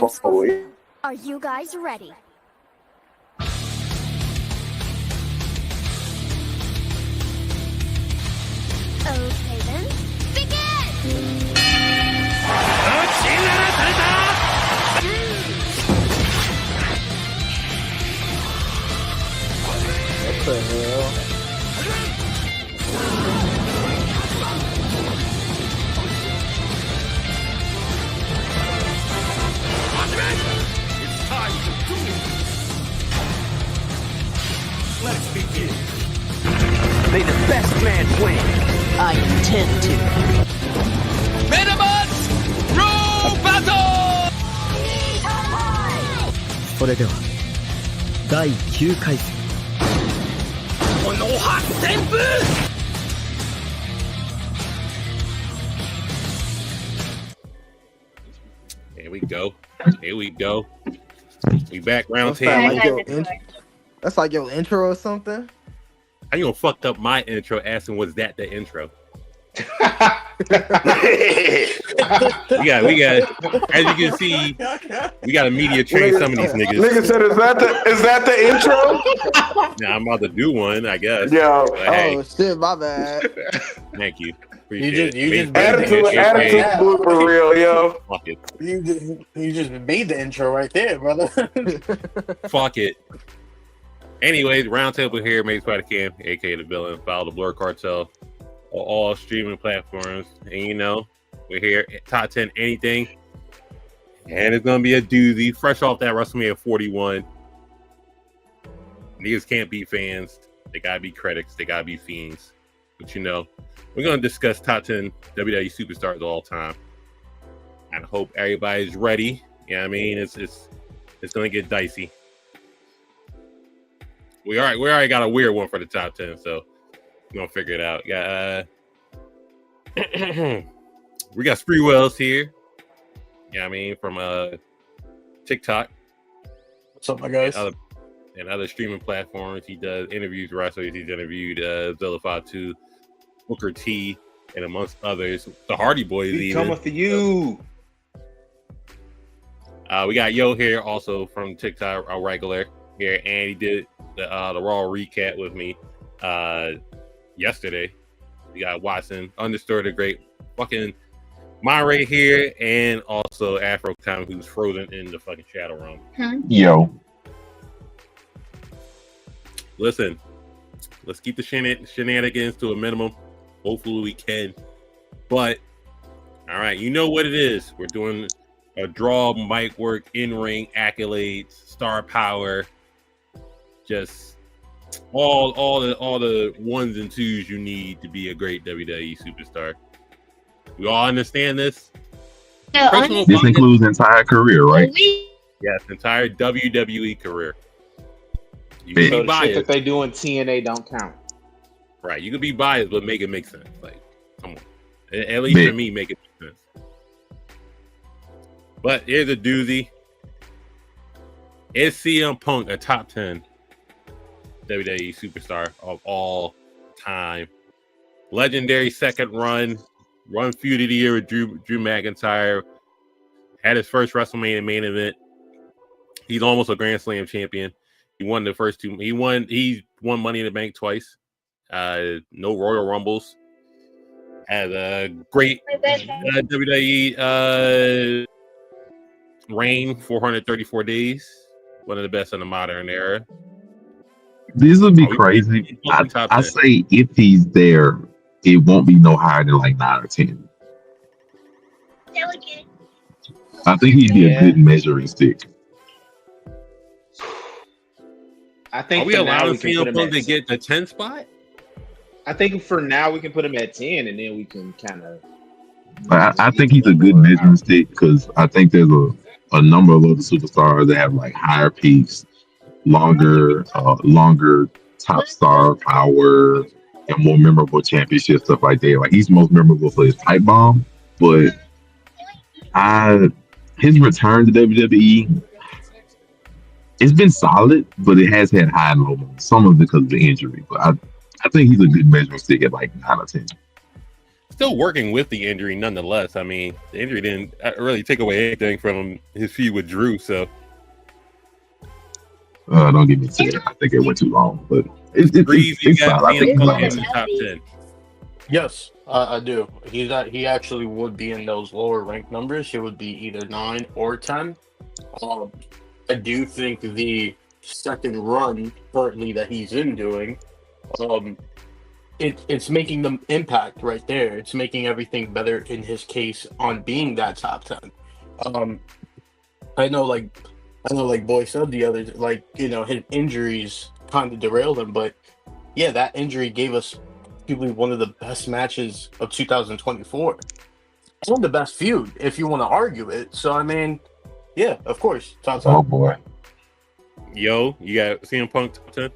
Thanks. Holy. Are you guys ready? Okay then, begin! What the hell? It's time to do it! Let's begin! May the best man win. I intend to. Venomous Rule Battle! それでは第9回戦この発旋風 Here we go. Here we go. We back round That sound 10. like your that's like your intro or something. How you gonna fuck up my intro asking was that the intro? we got as you can see, we got to media train some of these niggas. Nigga said, is that the intro? Now I'm about to do one, I guess. Yo. But, hey, Oh shit, my bad. thank you. Appreciate You just it. Attitude blooper reel, yo. Fuck it. You just made the intro right there, brother. Fuck it. Anyways, Roundtable here, Mates by the Cam, aka the villain. Follow the Blur Cartel on all streaming platforms. And you know, we're here at Top 10 Anything. And it's gonna be a doozy. Fresh off that WrestleMania 41. Niggas can't be fans. They gotta be critics. They gotta be fiends. But you know, we're gonna discuss top 10 WWE superstars of all time. And I hope everybody's ready. You know what I mean? It's gonna get dicey. We already got a weird one for the top 10, so we're gonna figure it out. We got Spree Wells here. Yeah, I mean, from TikTok. What's up, my guys? And other streaming platforms. He does interviews, wrestlers. He's interviewed Zilla 2, Booker T, and amongst others, the Hardy Boys. We even coming for you. We got Yo here, also from TikTok, a regular here, and he did the Raw recap with me yesterday. We got Watson, Understood the Great, fucking Monterey here, and also Afro Time, who's frozen in the fucking shadow room. Yo. Listen, let's keep the shenanigans to a minimum. Hopefully we can. But, all right, you know what it is. We're doing a draw, mic work, in-ring, accolades, star power, just all the ones and twos you need to be a great WWE superstar. We all understand this? This includes entire career, right? Yes, entire WWE career. You So can be the shit biased. that they do in TNA don't count. Right, you can be biased, but make it make sense. Like, come on. At least for me, make it make sense. But here's a doozy. Is CM Punk a top 10 WWE superstar of all time? Legendary second run feud of the year with Drew McIntyre. Had his first WrestleMania main event. He's almost a Grand Slam champion. He won the first two. He won Money in the Bank twice. No Royal Rumbles. Had a great WWE reign, 434 days. One of the best in the modern era. This would be crazy. I say if he's there, it won't be no higher than like 9 or 10. I think he'd be a good measuring stick. I think Are we for now allowing we can put CM him Punk to at, get the 10 spot? I think for now we can put him at 10, and then we can kind of. I think he's a good measuring stick because I think there's a number of other superstars that have like higher peaks, longer top star power, and more memorable championship stuff like that. Like he's most memorable for his pipe bomb, but his return to WWE, it's been solid, but it has had high and low moments. Some of it because of the injury, but I think he's a good measuring stick at like 9 or 10. still working with the injury nonetheless. I mean, the injury didn't really take away anything from his feud with Drew. So don't get me started. I think it went too long, but it's fine. I think CM Punk in the top 10. Yes, I do. He actually would be in those lower ranked numbers. He would be either 9 or 10. I do think the second run currently that he's in doing, it's making the impact right there. It's making everything better in his case on being that top 10. I know, like Boy said the other, like, you know, his injuries kind of derailed him, but yeah, that injury gave us probably one of the best matches of 2024. One of the best feud, if you want to argue it. So I mean, yeah, of course, top 10. Oh boy. Yo, you got CM Punk top 10?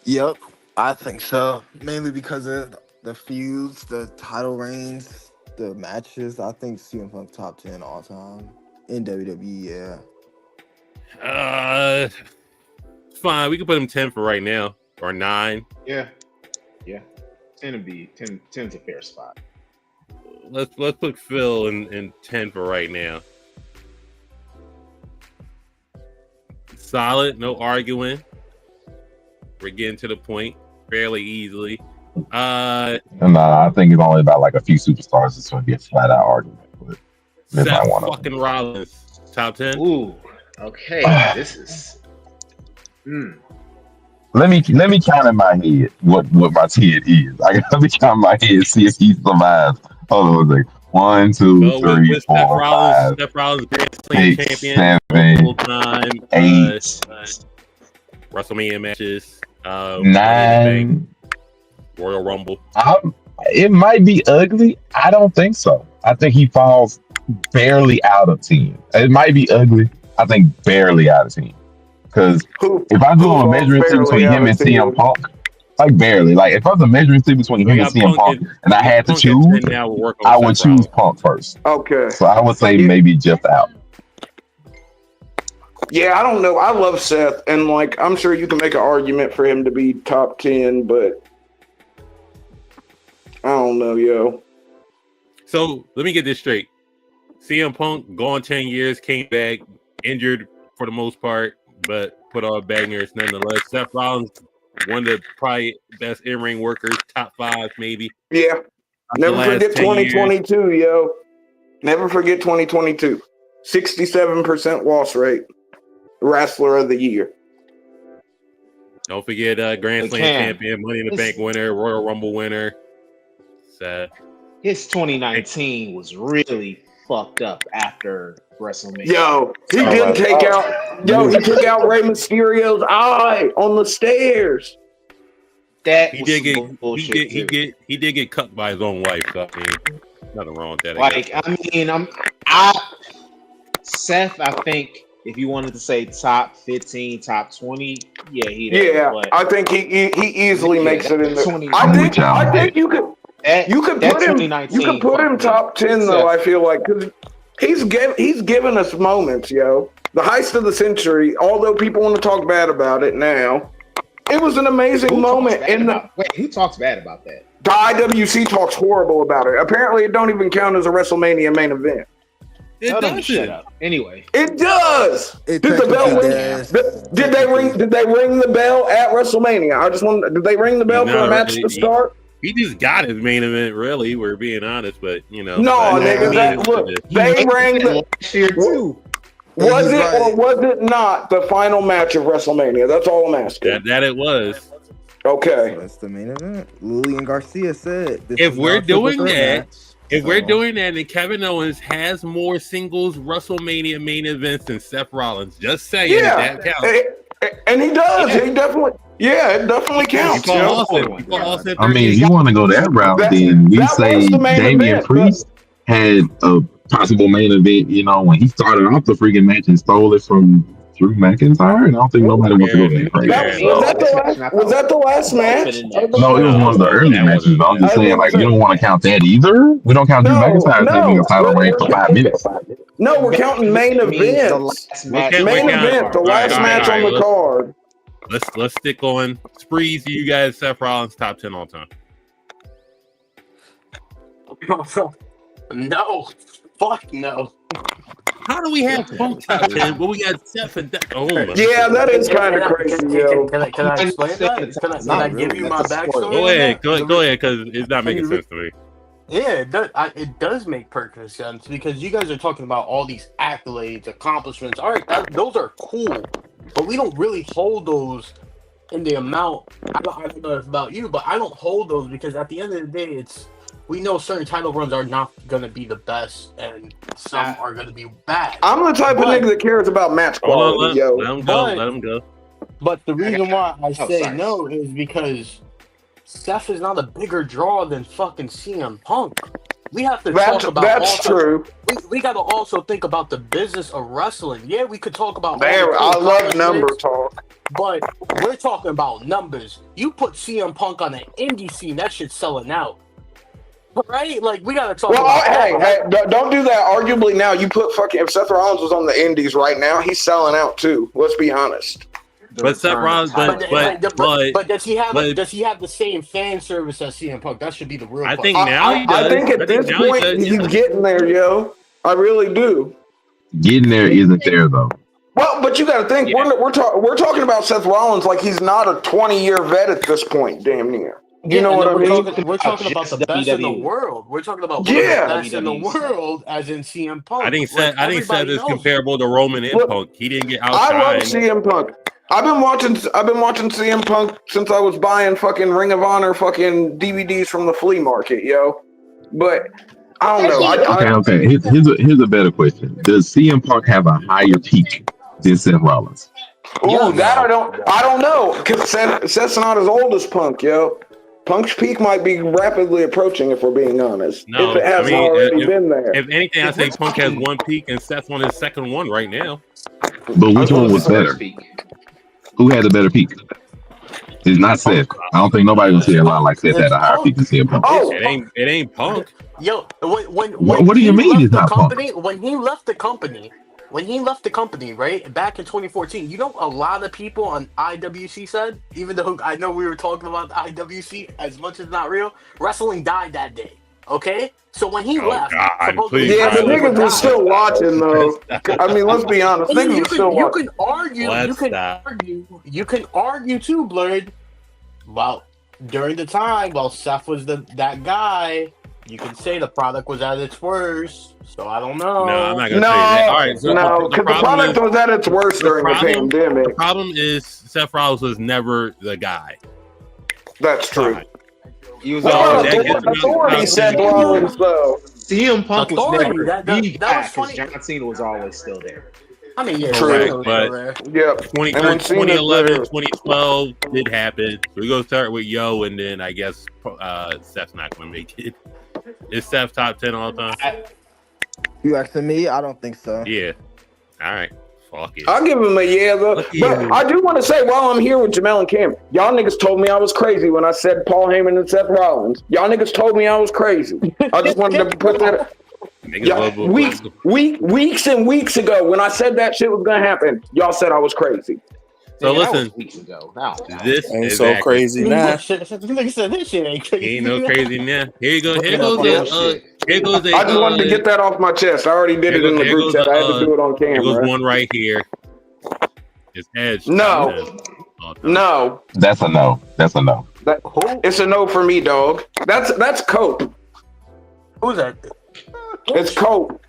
Yep, I think so. Mainly because of the feuds, the title reigns, the matches. I think CM Punk top 10 all time in WWE. Yeah. Fine. We can put him 10 for right now, or 9. Yeah. 10 would be 10. 10's a fair spot. Let's put Phil in 10 for right now. Solid, no arguing. We're getting to the point fairly easily. I think it's only about like a few superstars that's going to be a flat out argument. But Seth fucking Rollins, top 10. Ooh, okay. This is. Let me count in my head what my 10 is. I gotta count in my head, see if he survives. Hold on, 1, 2, 3, 4, 5, Seth Rollins, Grand Slam 6, champion, 7, time, 8, WrestleMania matches, 9. Royal Rumble. It might be ugly. I don't think so. I think he falls barely out of 10. It might be ugly. I think barely out of 10. Because if I do a measuring stick between him and CM Punk, like barely, like if I was a measuring stick between him and CM Punk, and I had to choose, I would choose Punk first. Okay. So I would say maybe just out. Yeah, I don't know. I love Seth, and like I'm sure you can make an argument for him to be top 10, but I don't know, yo. So let me get this straight. CM Punk gone 10 years, came back injured for the most part, but put on bangers nonetheless. Seth Rollins, one of the probably best in-ring workers, top 5 maybe. Yeah. Never forget 2022, yo. Never forget 2022. 67% loss rate. Wrestler of the year. Don't forget Grand Slam champion, Money in the Bank winner, Royal Rumble winner. Sad. His 2019 was really fucked up after WrestleMania. Yo, he did take out. Yo, he took out Rey Mysterio's eye on the stairs. That he did get cut by his own wife. So I mean, nothing wrong with that. Seth. I think if you wanted to say top 15, top 20, yeah, I think he easily makes it in there. I think you could. You could put him top 10 though. I feel like because he's given us moments, yo. The heist of the century. Although people want to talk bad about it now, it was an amazing moment. Who talks bad about that? The IWC talks horrible about it. Apparently, it don't even count as a WrestleMania main event. It doesn't. Shut up. Anyway, it does. Did the bell ring? Did they ring? Did they ring the bell at WrestleMania? I just want. Did they ring the bell for a match to start? He just got his main event, really. We're being honest, but you know. No, nigga. Look, they rang the last year too. Was it or was it not the final match of WrestleMania? That's all I'm asking. That it was. Okay. That's the main event. Lillian Garcia said. If we're doing that, then Kevin Owens has more singles WrestleMania main events than Seth Rollins. Just saying that counts. And he does. He definitely. Yeah, it definitely counts. I mean, if you want to go that route, then we say Damian Priest had a possible main event, you know, when he started off the freaking match and stole it from Drew McIntyre, and I don't think nobody wants to go that crazy. Was that the last match? No, it was one of the early matches. I'm just saying, like, you don't want to count that either. We don't count Drew McIntyre taking a title reign for 5 minutes. No, we're counting main events. Main event, the last match on the card. Let's stick on Sprees. You guys, Seth Rollins top 10 all time. No, fuck no. How do we have Punk top 10, but we got Seth and oh my Yeah, that is kind of crazy, yo. Can I explain that? Can I give you my backstory? Go ahead, because it's not making sense to me. Yeah, it does make perfect sense because you guys are talking about all these accolades, accomplishments. All right, those are cool, but we don't really hold those in the amount. I don't know about you, but I don't hold those because at the end of the day, we know certain title runs are not going to be the best, and some are going to be bad. I'm the type of nigga that cares about match quality, yo. Let him go. Let him go. But the reason why I say no is because Seth is not a bigger draw than fucking CM Punk. We have to talk about that's true. We got to also think about the business of wrestling. Yeah, we could talk about. I love number talk, but we're talking about numbers. You put CM Punk on an indie scene, that shit's selling out. Right? Like, we gotta talk about hey, don't do that. Arguably now, you put if Seth Rollins was on the indies right now, he's selling out too. Let's be honest. But Seth Rollins, but does he have the same fan service as CM Punk? That should be the real question. I think now he does. I think at this point he's getting there, yo. I really do. Getting there isn't there though. Well, but you got to think we're talking about Seth Rollins like he's not a 20-year vet at this point, damn near. You know what I mean? We're talking about the best in the world. We're talking about the best in the world, as in CM Punk. I think Seth is comparable to Roman and Punk. He didn't get outshined. I love CM Punk. I've been watching CM Punk since I was buying fucking Ring of Honor fucking DVDs from the flea market, yo. But I don't know. Okay. Here's a better question. Does CM Punk have a higher peak than Seth Rollins? Oh, that I don't know. Because Seth's not as old as Punk, yo. Punk's peak might be rapidly approaching, if we're being honest. No, if it hasn't already been there. If anything, I say Punk has one peak and Seth's on his second one right now. But which one was better? Who had the better peak? It's not Seth. I don't think nobody gonna say a lot like Seth had a higher peak than CM Punk. Oh, it ain't Punk. Yo, what do you mean it's not Punk? When he left the company, right, back in 2014, you know, a lot of people on IWC said, even though I know we were talking about the IWC as much as not real, wrestling died that day. Okay, so when he left, the niggas were still watching though. I mean, let's be honest, niggas were still watching. You can argue too, Blurred. Well, during the time while Seth was that guy, you can say the product was at its worst. So I don't know. No, I'm not gonna say that. All right, no, because the product was at its worst during the pandemic. The problem is Seth Rollins was never the guy. That's true. He was authority Seth Rollins though. CM Punk was never the guy because John Cena was always still there. I mean, yeah, correct, but 2011, 2012 did happen. So we're gonna start with Yo, and then I guess Seth's not gonna make it. Is Seth top 10 all the time? You asking me? I don't think so. Yeah. All right. Fuck it. I'll give him a yeah, though. But I do want to say, while I'm here with Jamel and Cam, y'all niggas told me I was crazy when I said Paul Heyman and Seth Rollins. Y'all niggas told me I was crazy. I just wanted to put that. Weeks and weeks ago, when I said that shit was gonna happen, y'all said I was crazy. So listen, weeks ago. This ain't so crazy now. This shit ain't crazy. Ain't no crazy now. Here goes. I just wanted to get that off my chest. I already did it in the group chat. I had to do it on camera. There goes one right here. It's Edge. No. That's a no. It's a no for me, dog. That's Cope. Who's that? It's Cope.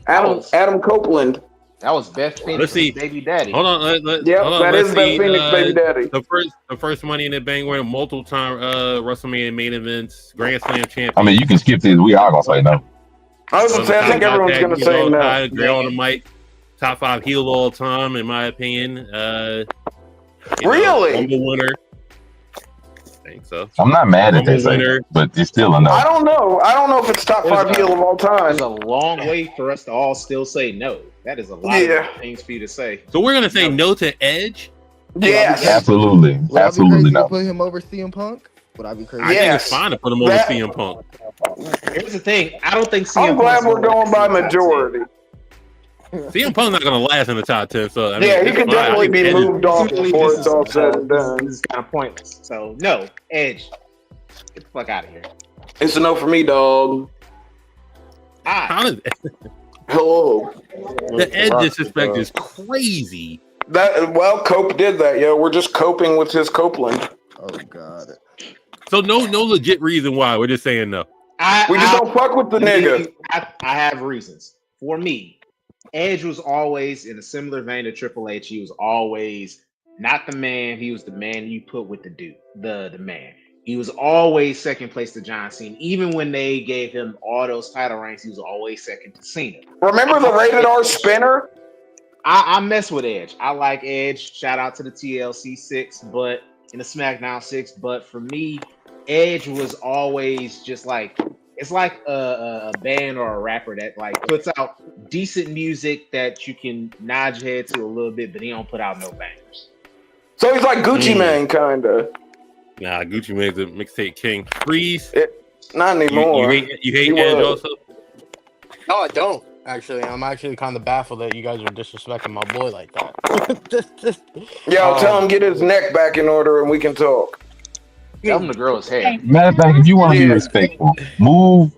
Adam Copeland. That was Beth Phoenix, baby daddy. Hold on. That is Beth Phoenix, baby daddy. The first Money in the Bank winner, multiple time WrestleMania main events, Grand Slam champion. I mean, you can skip this. We are gonna say no. I was gonna say, I think everyone's gonna say no. Great on the mic, top 5 heel all time, in my opinion. Really? Rumble winner. I think so. I'm not mad at that, but it's still a no. I don't know if it's top 5 heel of all time. It's a long way for us to all still say no. That is a lot of things for you to say. So we're gonna say no to Edge? Yes. Absolutely no. Put him over CM Punk? Would I be crazy? I think it's fine to put him over CM Punk. Here's the thing. I don't think CM I'm glad we're going by majority. CM Punk's not gonna last in the top 10, so I mean, he can definitely be moved off before it's all said and done. This is kind of pointless. So no, Edge, get the fuck out of here. It's a no for me, dog. Hello. The Edge disrespect is crazy. Cope did that, yo. We're just coping with his Copeland. Oh God. So no legit reason why. We're just saying no. We just don't fuck with the nigga. I have reasons. For me, Edge was always in a similar vein to Triple H. He was always not the man. He was the man you put with the dude, the man. He was always second place to John Cena. Even when they gave him all those title reigns, he was always second to Cena. Remember the rated R spinner? I mess with Edge. I like Edge. Shout out to the TLC 6, but in the SmackDown 6. But for me, Edge was always just like, it's like a band or a rapper that like puts out decent music that you can nod your head to a little bit, but he don't put out no bangers. So he's like Gucci Man, kinda. Nah, Gucci Mane's a mixtape king. Freeze. Not anymore. You hate Edge also? No, I don't. Actually, I'm actually kind of baffled that you guys are disrespecting my boy like that. Yo, tell him get his neck back in order and we can talk. Tell him to grow his hair. Matter of fact, if you want to be respectful, move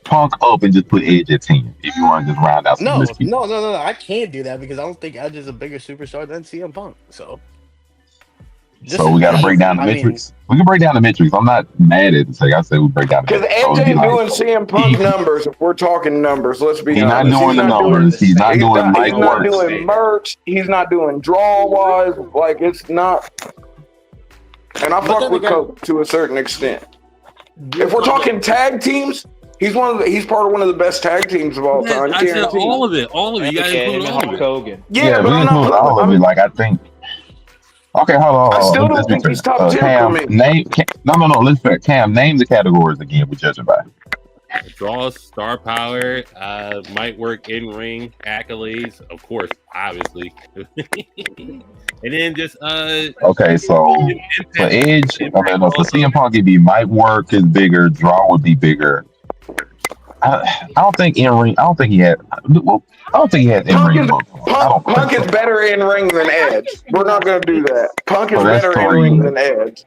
Punk up and just put Edge at 10. If you want to just round out some No. I can't do that because I don't think Edge is a bigger superstar than CM Punk. So we got to break down the metrics. We can break down the metrics. I'm not mad at it. Like I said, we break down the metrics. Because Edge ain't doing CM Punk numbers if we're talking numbers. Let's be honest. He's not doing the numbers. He's not doing mic work. He's not doing merch. He's not doing draw-wise. Like, it's not... And I fuck with Coke to a certain extent. If we're talking tag teams, he's part of one of the best tag teams of all time. I said all of it. You got to include all of it. Hogan. Yeah, but we include all of it. Like, I think... Okay, hold on. I still don't think he's top 10 Cam, for me. No. Let's fair. Cam, name the categories again we're judging by. Draws, star power, might work in ring, accolades, of course, obviously. And then just okay, so for Edge, for CM Punk it'd be might work is bigger, draw would be bigger. I don't think in ring. I don't think he had in ring. Punk is better in ring than Edge. We're not gonna do that. Punk is better in ring than Edge.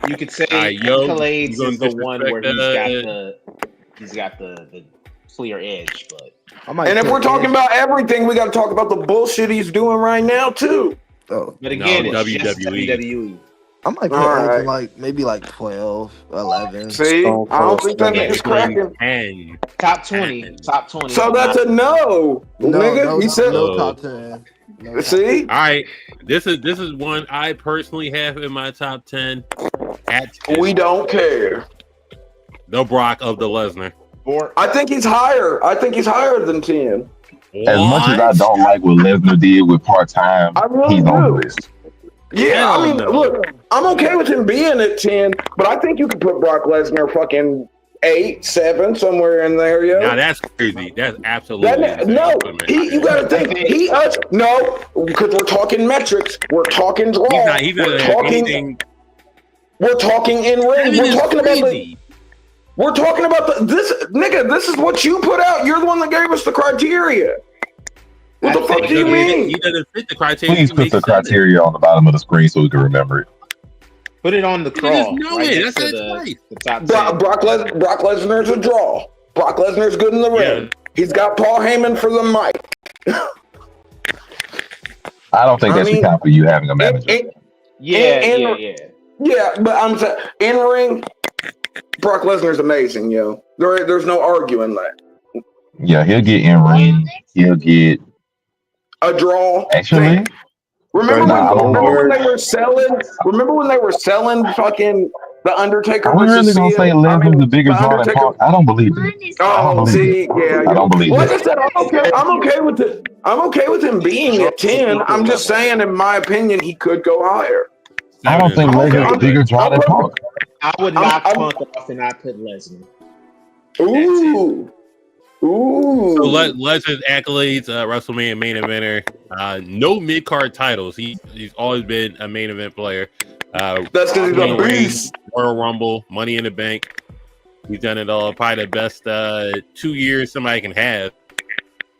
You could say accolades is the one where he's got the clear edge, but and if we're talking about everything, we got to talk about the bullshit he's doing right now too. But again, it's WWE. I might put maybe 12, 11. See, I don't think that nigga's cracking. Top 20. So that's a no, nigga. He said no top 10. No. See, all right. This is one I personally have in my top 10. At 10. We don't care. The Brock of the Lesnar. I think he's higher. I think he's higher than 10. As much as I don't like what Lesnar did with part-time, he's on the list. Yeah, I mean, look, I'm okay with him being at 10, but I think you could put Brock Lesnar fucking 8, 7, somewhere in there, yo. Now that's crazy. That's absolutely you gotta think because we're talking metrics, we're talking draw, we're talking in ring, we're talking about this nigga. This is what you put out. You're the one that gave us the criteria. What the fuck do you mean? He doesn't fit the criteria. Please put the criteria on the bottom of the screen so we can remember it. Put it on the crawl. That's Brock Lesnar's a draw. Brock Lesnar's good in the ring. Yeah. He's got Paul Heyman for the mic. I don't think that should count for you having a manager. Yeah, but I'm saying in ring, Brock Lesnar's amazing, yo. There's no arguing that. Yeah, he'll get in ring. He'll get a draw. Actually, remember when they were selling? Remember when they were selling fucking The Undertaker? Are we really gonna say Lesnar's the bigger draw than Punk? I don't believe it. I don't believe it. Like I said, I'm okay with it. I'm okay with him being at 10. I'm just saying, in my opinion, he could go higher. I don't think Lesnar's a bigger draw than Punk. I would knock Punk off and not put Lesnar. Ooh. So Lesnar's accolades, WrestleMania main eventer, no mid-card titles. He's always been a main event player. That's because he's a beast. Royal Rumble, Money in the Bank. He's done it all. Probably the best 2 years somebody can have.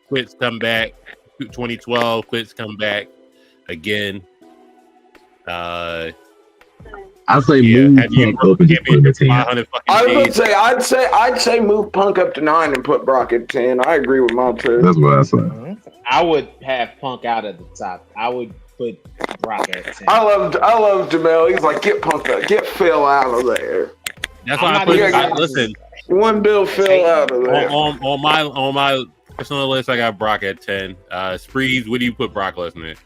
Quits, come back. 2012, quits, come back again. I say move Punk up and just put him at 10. I'd say move Punk up to 9 and put Brock at 10. I agree with Montrez. That's what I say. I would have Punk out at the top. I would put Brock at 10. I love Jamel. He's like, get Punk up, get Phil out of there. That's why I put. Listen, one Bill Phil out of there. On my personal list, I got Brock at 10. Sprees, where do you put Brock Lesnar at?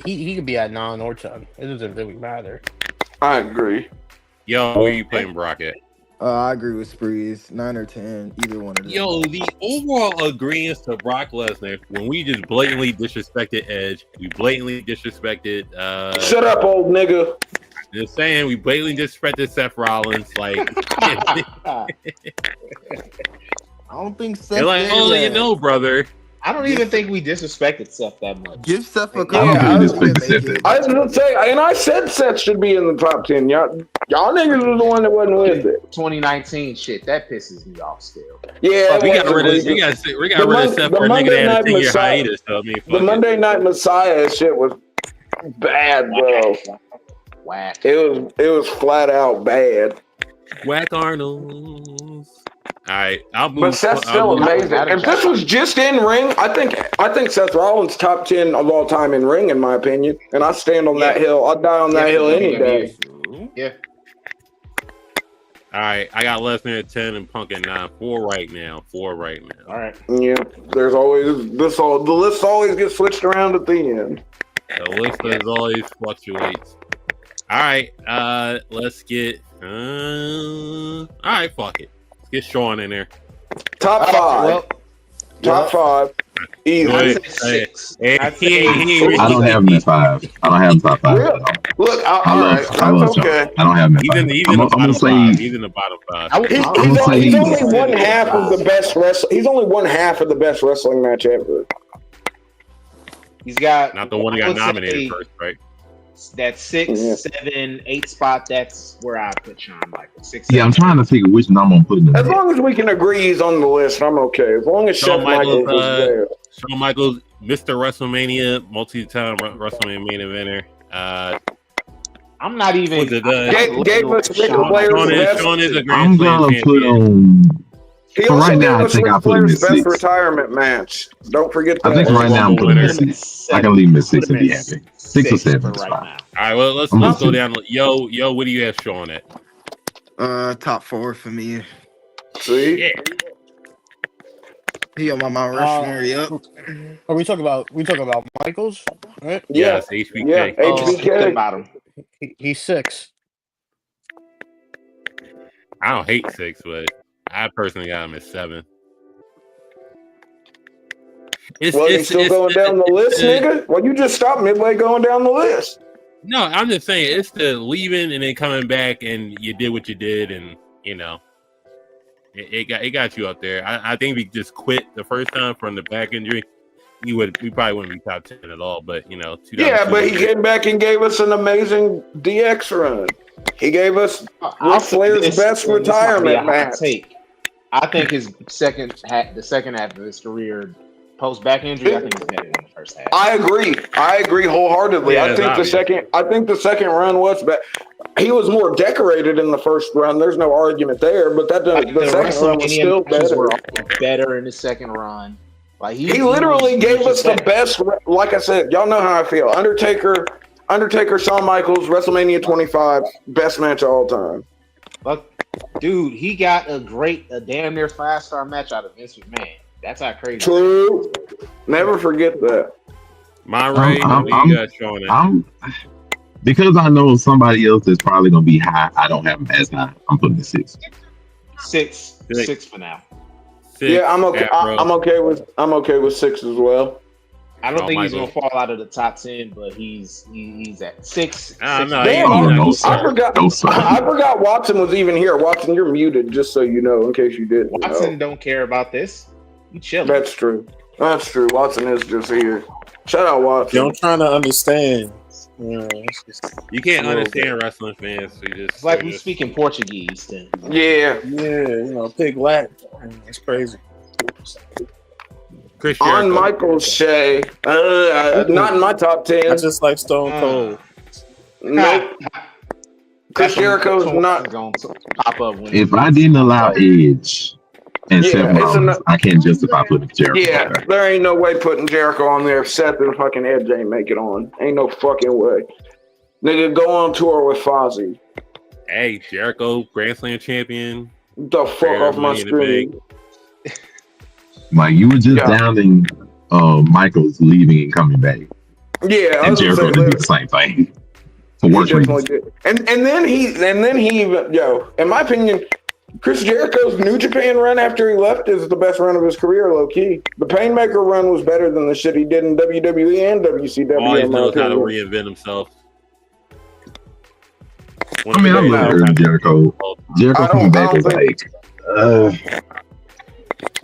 He could be at 9 or 10. It doesn't really matter. I agree. Yo, where you putting Brock at? I agree with Sprees. 9 or 10, either one of them. Yo, the overall agreement to Brock Lesnar when we just blatantly disrespected Edge, we blatantly disrespected. Shut up, old nigga. Just saying, we blatantly disrespected Seth Rollins. Like, I don't think Seth. They're like, oh, you know, brother. I don't even think we disrespected Seth that much. Give Seth a couple. I was gonna say, and I said Seth should be in the top 10. Y'all niggas are the one that wasn't with it. 2019 shit, that pisses me off still. Yeah, we got rid of Seth for a nigga that had a 10-year hiatus. So, I mean, the Monday Night Messiah shit was bad, bro. Whack. It was flat out bad. Whack Arnold. All right, but Seth's still amazing. If this was just in ring, I think Seth Rollins top 10 of all time in ring, in my opinion. And I stand on that hill. I'd die on that hill any day. Yeah. All right, I got Lesnar at 10 and Punk at 9. 4 right now. All right. Yeah, there's always the list always gets switched around at the end. The list as always fluctuates. All right, let's get. All right, fuck it. Get Sean in there. Top 5. Top 5. Easy. I'd say 6. I don't have him at 5. I don't have him top 5. Really? Look, all right. That's okay. I don't have him at 5. He's in the bottom 5. He's in the bottom 5. He's only one half of the best wrestling. He's only one half of the best wrestling match ever. He's got not the one he got nominated first, right? That 6, 7, 8 spot. That's where I put Shawn Michaels. 6, I'm trying to figure which number I'm putting him. As long as we can agree he's on the list, I'm okay. As long as Shawn Michaels is there. Shawn Michaels, Mr. WrestleMania, multi-time WrestleMania main eventer. I'm not even. Gave us Sean is a grand I'm gonna put on. He also right now, I think I put him at 6. Retirement match. Don't forget that. I think right now I'm putting him at 6. I can leave him at 6 and be happy. 6 or 7 is fine. All right, well let's go down. Yo, what do you have Sean at? Top 4 for me. See? Yeah. He on my Mount Rushmore. Yep. Are we talking about Michaels? Right? Yeah. Yes, HBK. Yeah, HBK. He's 6. I don't hate 6, but I personally got him at 7. He's still going down the list, nigga? Well, you just stopped midway going down the list. No, I'm just saying it's the leaving and then coming back, and you did what you did, and you know, it got you up there. I think if he just quit the first time from the back injury, we probably wouldn't be top 10 at all. But you know, yeah, but he came back and gave us an amazing DX run. He gave us Ric Flair's best retirement match. I think the second half of his career, post back injury, I think he's better than the first half. I agree wholeheartedly. Yeah, I think the second run was better. He was more decorated in the first run. There's no argument there, but the second run was still better. Were better in the second run. Like he literally gave us the best. Like I said, y'all know how I feel. Undertaker, Shawn Michaels, WrestleMania 25, best match of all time. But dude, he got a damn near 5-star match out of Vince McMahon. That's how crazy. True. Never forget that. Monterey, you got Sean at? Because I know somebody else is probably gonna be high. I don't have him as high. I'm putting it 6. 6 for now. 6, yeah, I'm okay. I'm okay with 6 as well. I don't think he's gonna fall out of the top 10, but he's at 6. I forgot Watson was even here. Watson, you're muted, just so you know, in case you didn't. Watson don't care about this. He chilling. That's true. Watson is just here. Shout out Watson. I'm trying to understand. You can't understand wrestling fans. So it's like we speaking Portuguese. Then. Yeah, pig Latin. That's crazy. On Michael Shea, not in my top 10. I just like Stone Cold. Nope. Chris Jericho's not going to pop up. If I didn't allow Edge and Seth Rollins, I can't justify putting Jericho. Yeah, there ain't no way putting Jericho on there if Seth and fucking Edge ain't make it on. Ain't no fucking way. Nigga, go on tour with Fozzy. Hey, Jericho, Grand Slam champion. The fuck off my screen. Like, you were just downing Michaels leaving and coming back. Yeah, and Jericho did the same thing. For worse reasons. And then he even, in my opinion, Chris Jericho's New Japan run after he left is the best run of his career, low key. The Painmaker run was better than the shit he did in WWE and WCW. Always knows how to reinvent himself. I mean, I love Jericho. Jericho coming back is like,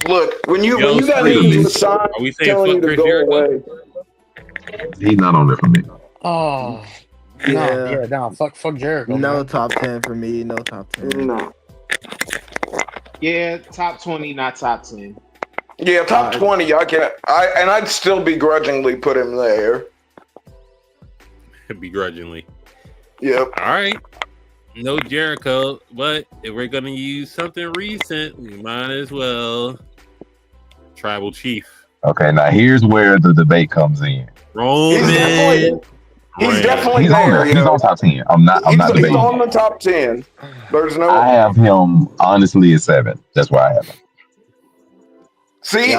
look, when you got into the sign telling you to go away. He's not on there for me. Oh. No, fuck Jericho. No man. top 10 for me. No top 10. No. Yeah, top 20, not top 10. Yeah, top 20. I'd still begrudgingly put him there. Begrudgingly. Yep. All right. No Jericho, but if we're gonna use something recent, we might as well. Tribal Chief. Okay, now here's where the debate comes in. Roman. He's definitely He's there. He's on top 10. I'm not debating. He's on the top 10. There's no. I have him honestly at 7. That's where I have him. See,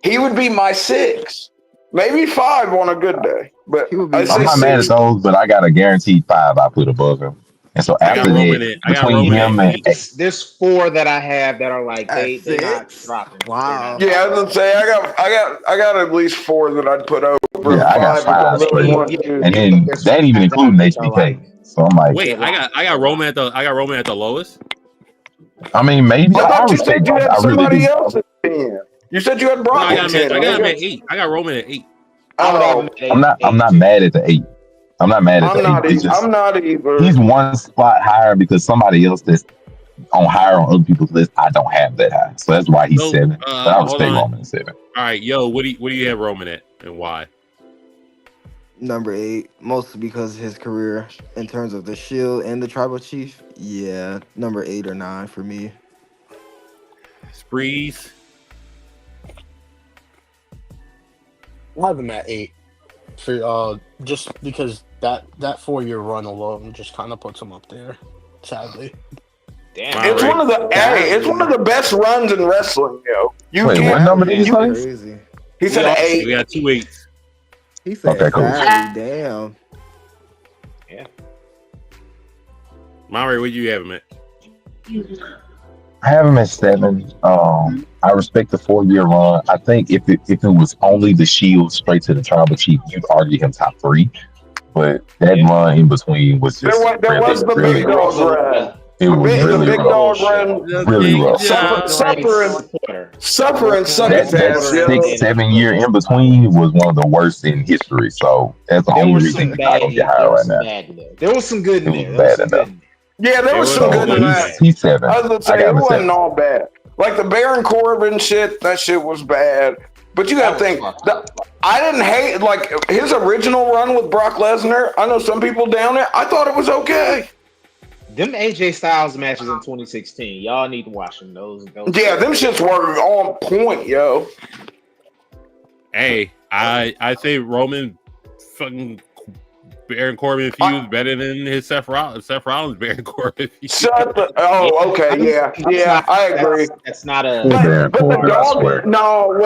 he would be my 6, maybe 5 on a good day. But I'm not mad at those, but I got a guaranteed 5 I put above him. And so after that, between him and there's 4 that I have that are like they're not dropping. Wow. Yeah, I was gonna say I got at least 4 that I'd put over. Yeah, I got 5 straight. And then that ain't even including HBK. So I'm like, wait, I got Roman at the lowest. I mean, maybe I thought you said you had somebody else at 10. You said you had Brock at 10. I got him at 8. I got Roman at 8. Oh, I'm not mad at the 8. I'm not mad at the 8. I'm not either. He's one spot higher because somebody else that's higher on other people's list, I don't have that high. So that's why he's 7. But I would stay Roman at 7. All right, yo, what do you have Roman at and why? Number 8, mostly because of his career in terms of the Shield and the Tribal Chief. Yeah, number 8 or 9 for me. Sprees. I have him at 8. For just because that 4-year run alone just kind of puts him up there. Sadly. Damn. It's one of the best runs in wrestling, yo. Wait, what number did you say? He said 8. We got 2 8s. He said, okay, cool. Damn. Yeah. Maury, where you have him at? I have him at 7. I respect the 4-year run. I think if it was only the Shield straight to the Tribal Chief, you'd argue him top 3. But that run in between was just there was the really big dog run. It was really big rough. dog run. Really rough. Suffering sucking that 6-7 year in between was one of the worst in history. So that's the only reason I don't get higher right now. There was some good in It was there. bad enough. Yeah, there was some good in that. He's 7. I was gonna say it wasn't all bad. Like the Baron Corbin shit, that shit was bad. But you gotta think, I didn't hate like his original run with Brock Lesnar. I know some people down it. I thought it was okay. Them AJ Styles matches in 2016, y'all need to watch them. Those yeah, them shits were on point, yo. Hey, I say Roman fucking Baron Corbin feud better than his Seth Rollins Baron Corbin feud. Okay, yeah, I agree. That's not a. But the dog. No,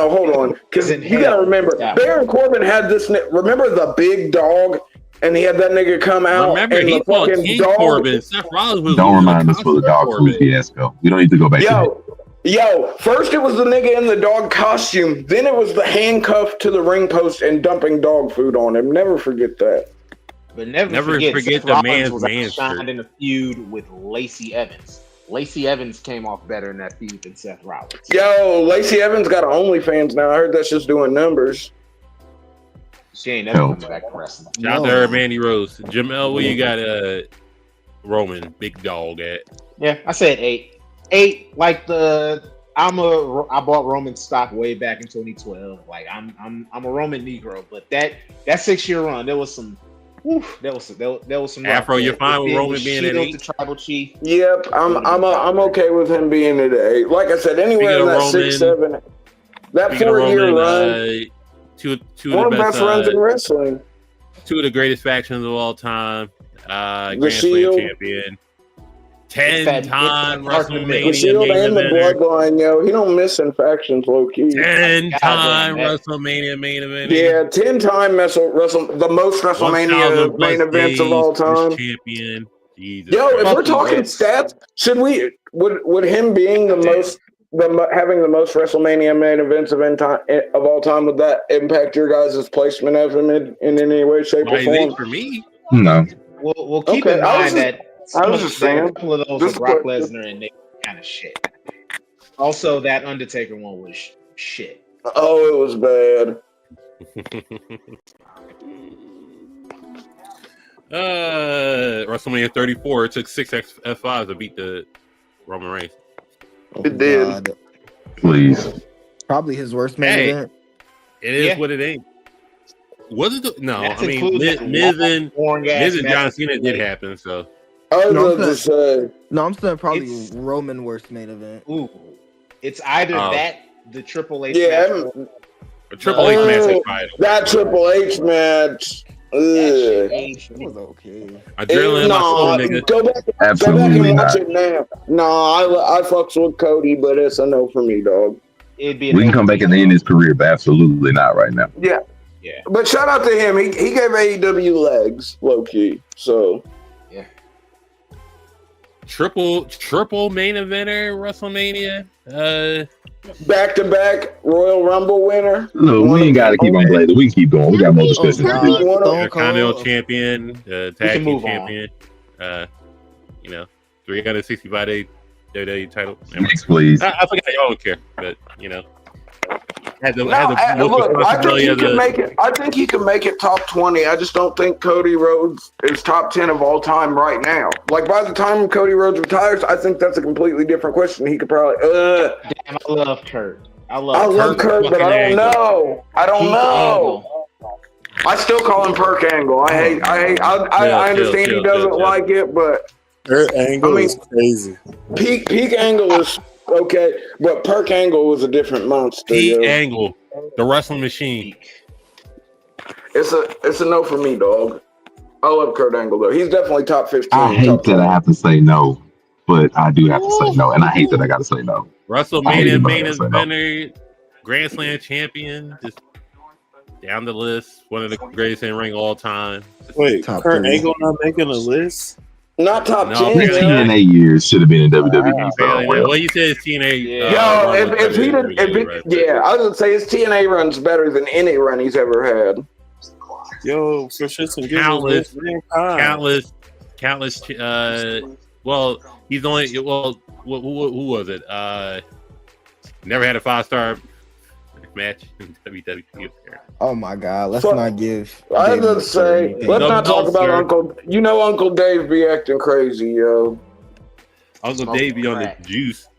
hold on, because you gotta remember, Baron Corbin had this. Remember the big dog, and he had that nigga come out. Remember, and he the fought fucking King dog. Corbin. Seth Rollins was. Don't remind us for the dog food fiasco. We don't need to go back to that. Yo, first it was the nigga in the dog costume. Then it was the handcuff to the ring post and dumping dog food on him. Never forget that. But never forget the man shined in a feud with Lacey Evans. Lacey Evans came off better in that feud than Seth Rollins. Yo, Lacey Evans got OnlyFans now. I heard that's just doing numbers. She ain't never coming back to wrestling. Shout out to her, Mandy Rose. Jamel, where you got Roman Big Dog at? Yeah, I said 8. 8, like I bought Roman stock way back in 2012. Like I'm a Roman Negro, but that 6-year run, there was some Oof, that was some Afro, rough you're there. fine with Then Roman being at Shield, 8? the tribal chief. Yep, I'm okay with him being at 8. Like I said, anywhere Speaking in of that Roman, 6, 7, that speaking of 4-year Roman, run, two one of of the the best best runs in wrestling. two of the greatest factions of all time. The Grand Slam Shield, champion, It's that 10-time Mark the the WrestleMania Shield, main and the eventer. Bloodline. Yo, he don't miss in factions, low key. 10-time that. WrestleMania main eventer. Yeah, 10-time the most WrestleMania 1,000 main plus events of days all first time. champion. Jesus Yo, if Christ. we're talking stats, should we would him being having the most WrestleMania main events of all time, would that impact your guys' placement of him in any way, shape, or form? For me, No. We'll keep in mind that saying, a couple of those just were Brock a question. Lesnar and they kind of shit. Also, that Undertaker one was shit. Oh, it was bad. WrestleMania 34. It took 6 F5s to beat the Roman Reigns. It did. God. Please. Probably his worst main event. It is what it ain't. Was it? No, That's I mean including Miz that and boring-ass John match. Cena did happen. So I'm saying probably Roman worst main event. Ooh, it's either that, the Triple H Yeah, match, a Triple H match is fine. That Triple H match. It was okay. Adrenaline in my soul, nigga. Go back and watch it now. I fucks with Cody, but it's a no for me, dog. It'd be We can come back at the end of his career, but absolutely not right now. Yeah. But shout out to him. He gave AEW legs, low key. So Triple main eventer WrestleMania. Back to back Royal Rumble winner. Look, we ain't got to keep on blading. We can keep going. We got more discussions to do. Continental champion, tag team champion. 365-day WWE title. Next, please. I forgot y'all don't care, but I think he can make it top 20. I just don't think Cody Rhodes is top 10 of all time right now. Like by the time Cody Rhodes retires, I think that's a completely different question. He could probably. Damn, I love Kurt. I love Kurt, but I don't know. I still call him Perk Angle. I understand he doesn't like it, but Kurt Angle is crazy. Peak Angle is okay, but Perk Angle was a different monster. Peak Angle, the wrestling machine. It's a no for me, dog. I love Kurt Angle though. He's definitely top 15. I hate that I have to say no, but I do have to say no, and I hate that I got to say no. WrestleMania main eventer, Grand Slam champion, just down the list. One of the greatest in ring all time. Wait, Kurt Angle not making a list? Not top 10. TNA years should have been in WWE. Well, you said TNA. I was gonna say his TNA run's better than any run he's ever had. Yo, for shits and countless. Well, he's only who was it? Never had a 5-star match in WWE. Oh my God! Let's not give. I was gonna say, let's not talk about Uncle. You know, Uncle Dave be acting crazy, yo. Uncle Dave be on the juice.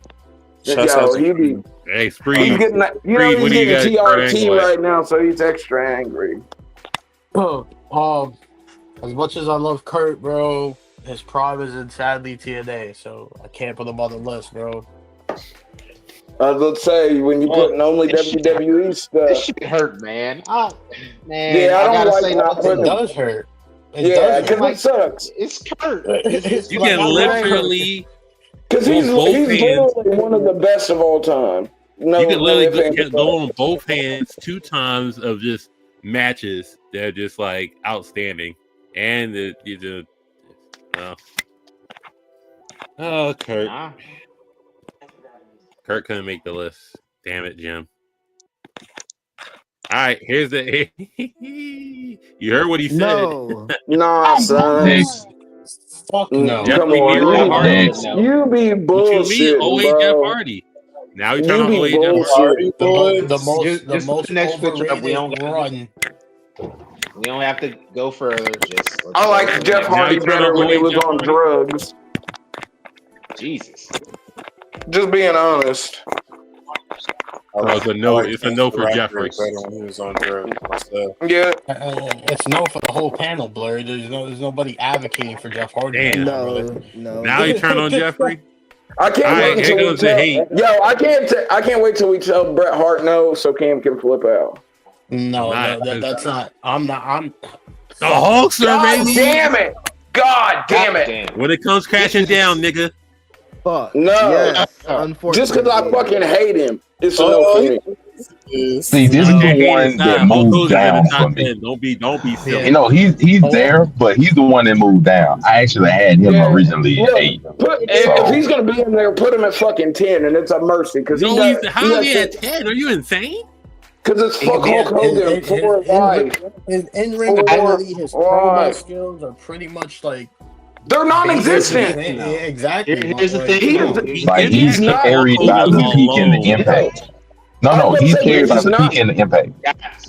Yo, he be. Hey, Spree. He's getting TRT right now, so he's extra angry. As much as I love Kurt, bro, his prime is in sadly TNA, so I can't put him on the list, bro. I was gonna say when you putting only WWE stuff. This shit hurt, man. I don't It does hurt. Because it sucks. It's Kurt. You can literally, because he's literally one of the best of all time. No, you can literally go on both hands 2 times of just matches that are just like outstanding, and Kurt. Kurt couldn't make the list. Damn it, Jim. All right, here's the. You heard what he said. No, nah, son. Next. Fuck no. Come on, you be bullshit, bro. Jeff Hardy. Now you're trying to OA Jeff Hardy. The most next picture up. We don't run. We don't have to go further. I like Jeff Hardy better when he was on drugs. Jesus. Just being honest. So it's a no. It's a no for Jeffrey. Better when he was on drugs myself. Yeah, it's no for the whole panel, Blur. There's nobody advocating for Jeff Hardy. Damn. No. Now you turn on Jeffrey. I can't wait until we tell. hate. Yo, I can't wait till we tell Bret Hart no, so Cam can flip out. No, that's not. I'm not. The Hulkster, God baby. damn it! God damn it! When it comes crashing down, nigga. Fuck. No, Yes, unfortunately. just because I fucking hate him, it's a no for me. See, this is the one that moved down for me. Don't be silly. You know, he's there, but he's the one that moved down. I actually had him originally at 8. If he's gonna be in there, put him at fucking 10, and it's a mercy because How is he at 10? Are you insane? Because it's fuck Hulk Hogan for life. His in-ring ability, his promo skills are pretty much like they're non-existent. Exactly. Here's the thing. He's carried by the peak and the impact. No, he's carried by the peak and the impact.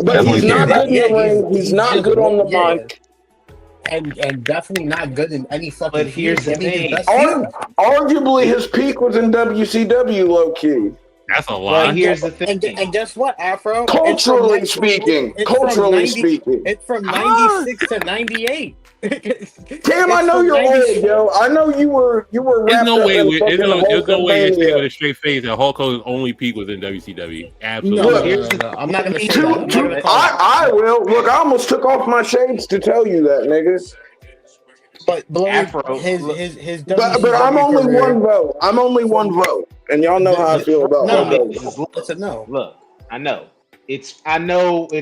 But he's not good in the ring. He's not good on the mic. And definitely not good in any fucking. But here's the thing. Arguably, his peak was in WCW, low key. That's a lie. But here's the thing. And guess what, Afro? Culturally speaking, it's from 96 to 98. Cam, I know you're old, yo. I know you were There's no way. There's no way to say Hulkamania. with a straight face that Hulk Hogan's only peak was in WCW. Absolutely. No. I'm not gonna say that. I will. Look, I almost took off my shades to tell you that, niggas. But Afro, his but I'm only one vote. I'm only one vote, and y'all know how I feel about no. It's a no. Look, I know it's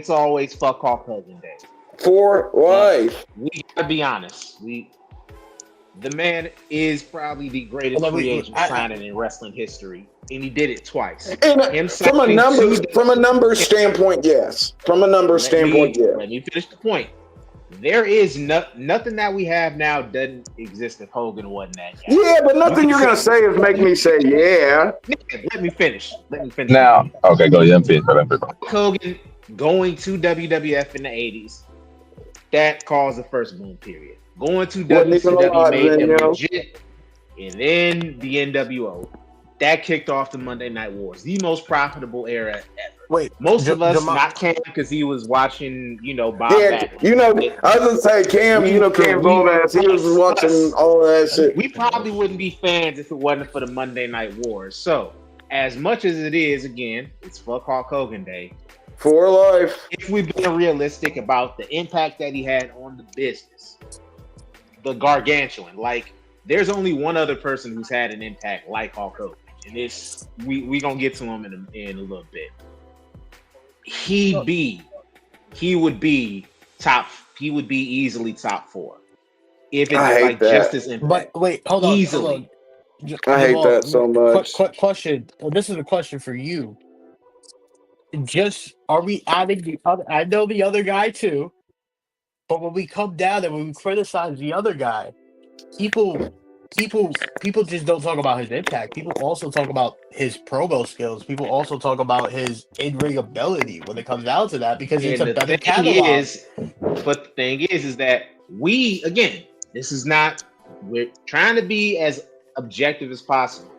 always fuck Hulk Hogan Day. For life. We gotta be honest. The man is probably the greatest free agent signing in wrestling history, and he did it twice. From a numbers standpoint, yes. From a numbers standpoint, yes. Let me finish the point. There is nothing that we have now doesn't exist if Hogan wasn't that guy. Yeah, but nothing you're gonna say is make me say yeah. Let me finish. Now, okay, go. Yeah, I'm fit. Hogan going to WWF in the 80s. That caused the first boom period. Going to WCW made them legit, and then the NWO. That kicked off the Monday Night Wars, the most profitable era ever. Wait, most of us not Cam because he was watching, Bob. Yeah, I was gonna say Cam. Cam's old ass. He was watching all that shit. We probably wouldn't be fans if it wasn't for the Monday Night Wars. So, as much as it is, again, it's fuck Hulk Hogan Day. For life. If we've been realistic about the impact that he had on the business, the gargantuan, there's only one other person who's had an impact like Hulk Hogan, and this we gonna get to him in a little bit. He would be easily top 4 if it's just as impact. But wait, hold on, easily. I hate that so much. Question. Well, this is a question for you. Are we adding the other? I know the other guy too, but when we come down and when we criticize the other guy, people just don't talk about his impact. People also talk about his promo skills. People also talk about his in-ring ability when it comes down to that because it's a better catalog. But the thing is that we're trying to be as objective as possible.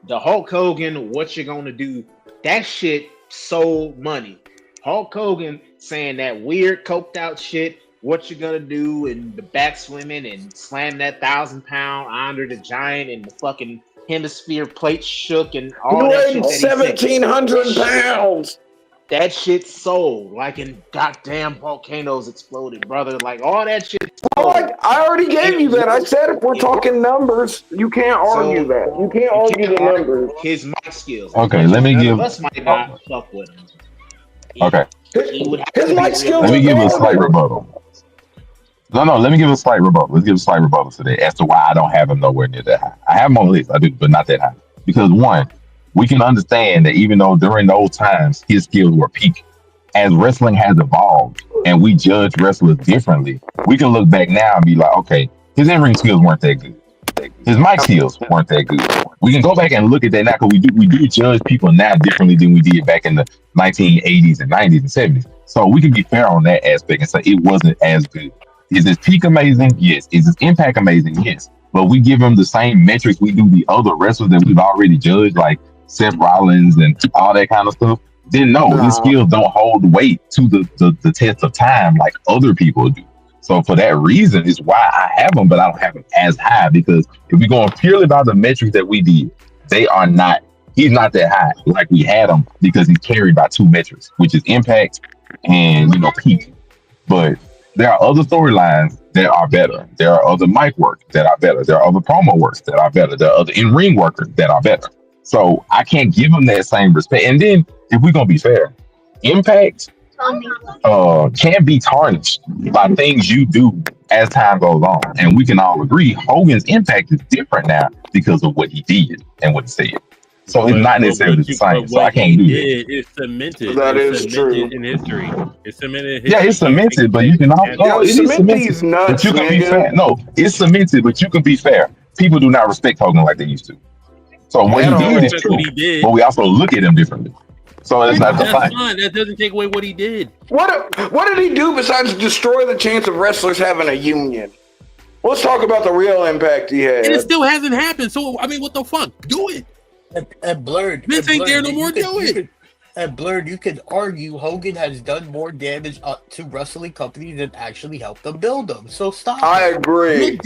The Hulk Hogan, what you're gonna do, that shit sold money. Hulk Hogan saying that weird coked out shit, what you gonna do, and the back swimming and slam that 1,000-pound Andre the Giant and the fucking hemisphere plate shook and all that shit. 1,700 pounds. That shit sold in goddamn volcanoes exploded, brother. All that shit sold. I already gave you that. I said if we're talking numbers, you can't argue that. You can't argue the numbers. His mic skills. Okay, let me give. Us might not fuck with him. Okay. His mic skills. Let me give a slight rebuttal. No, let me give a slight rebuttal. Let's give a slight rebuttal today as to why I don't have him nowhere near that high. I have him on the list, I do, but not that high. Because one, we can understand that even though during those times his skills were peak, as wrestling has evolved and we judge wrestlers differently, we can look back now and be like, okay, his in-ring skills weren't that good. His mic skills weren't that good. We can go back and look at that now because we do judge people now differently than we did back in the 1980s and 90s and 70s. So we can be fair on that aspect and say it wasn't as good. Is his peak amazing? Yes. Is his impact amazing? Yes. But we give him the same metrics we do the other wrestlers that we've already judged, like Seth Rollins and all that kind of stuff. then no, his skills don't hold weight to the test of time like other people do. So for that reason, is why I have him, but I don't have him as high, because if we're going purely by the metrics that we did, they are not. He's not that high like we had him, because he's carried by two metrics, which is impact and peak. But there are other storylines that are better. There are other mic work that are better. There are other promo works that are better. There are other in-ring workers that are better. So I can't give him that same respect. And then, if we're gonna be fair, impact can be tarnished by things you do as time goes on. And we can all agree Hogan's impact is different now because of what he did and what he said. So it's not necessarily the same. So I can't do that. It's cemented. That it's is cemented true. in history. It's cemented in history. Yeah, it's cemented, but you can also it is cemented. Nuts, but you can be fair. No, it's cemented, but you can be fair. People do not respect Hogan like they used to. So what he did is true, but we also look at him differently. So it's not the That's fine. That doesn't take away what he did. What did he do besides destroy the chance of wrestlers having a union? Let's talk about the real impact he had. And it still hasn't happened. So I mean, what the fuck? Do it. At Blurred, Vince ain't there no more. Do it. At Blurred, you could argue Hogan has done more damage to wrestling companies than actually helped them build them. So stop. I agree.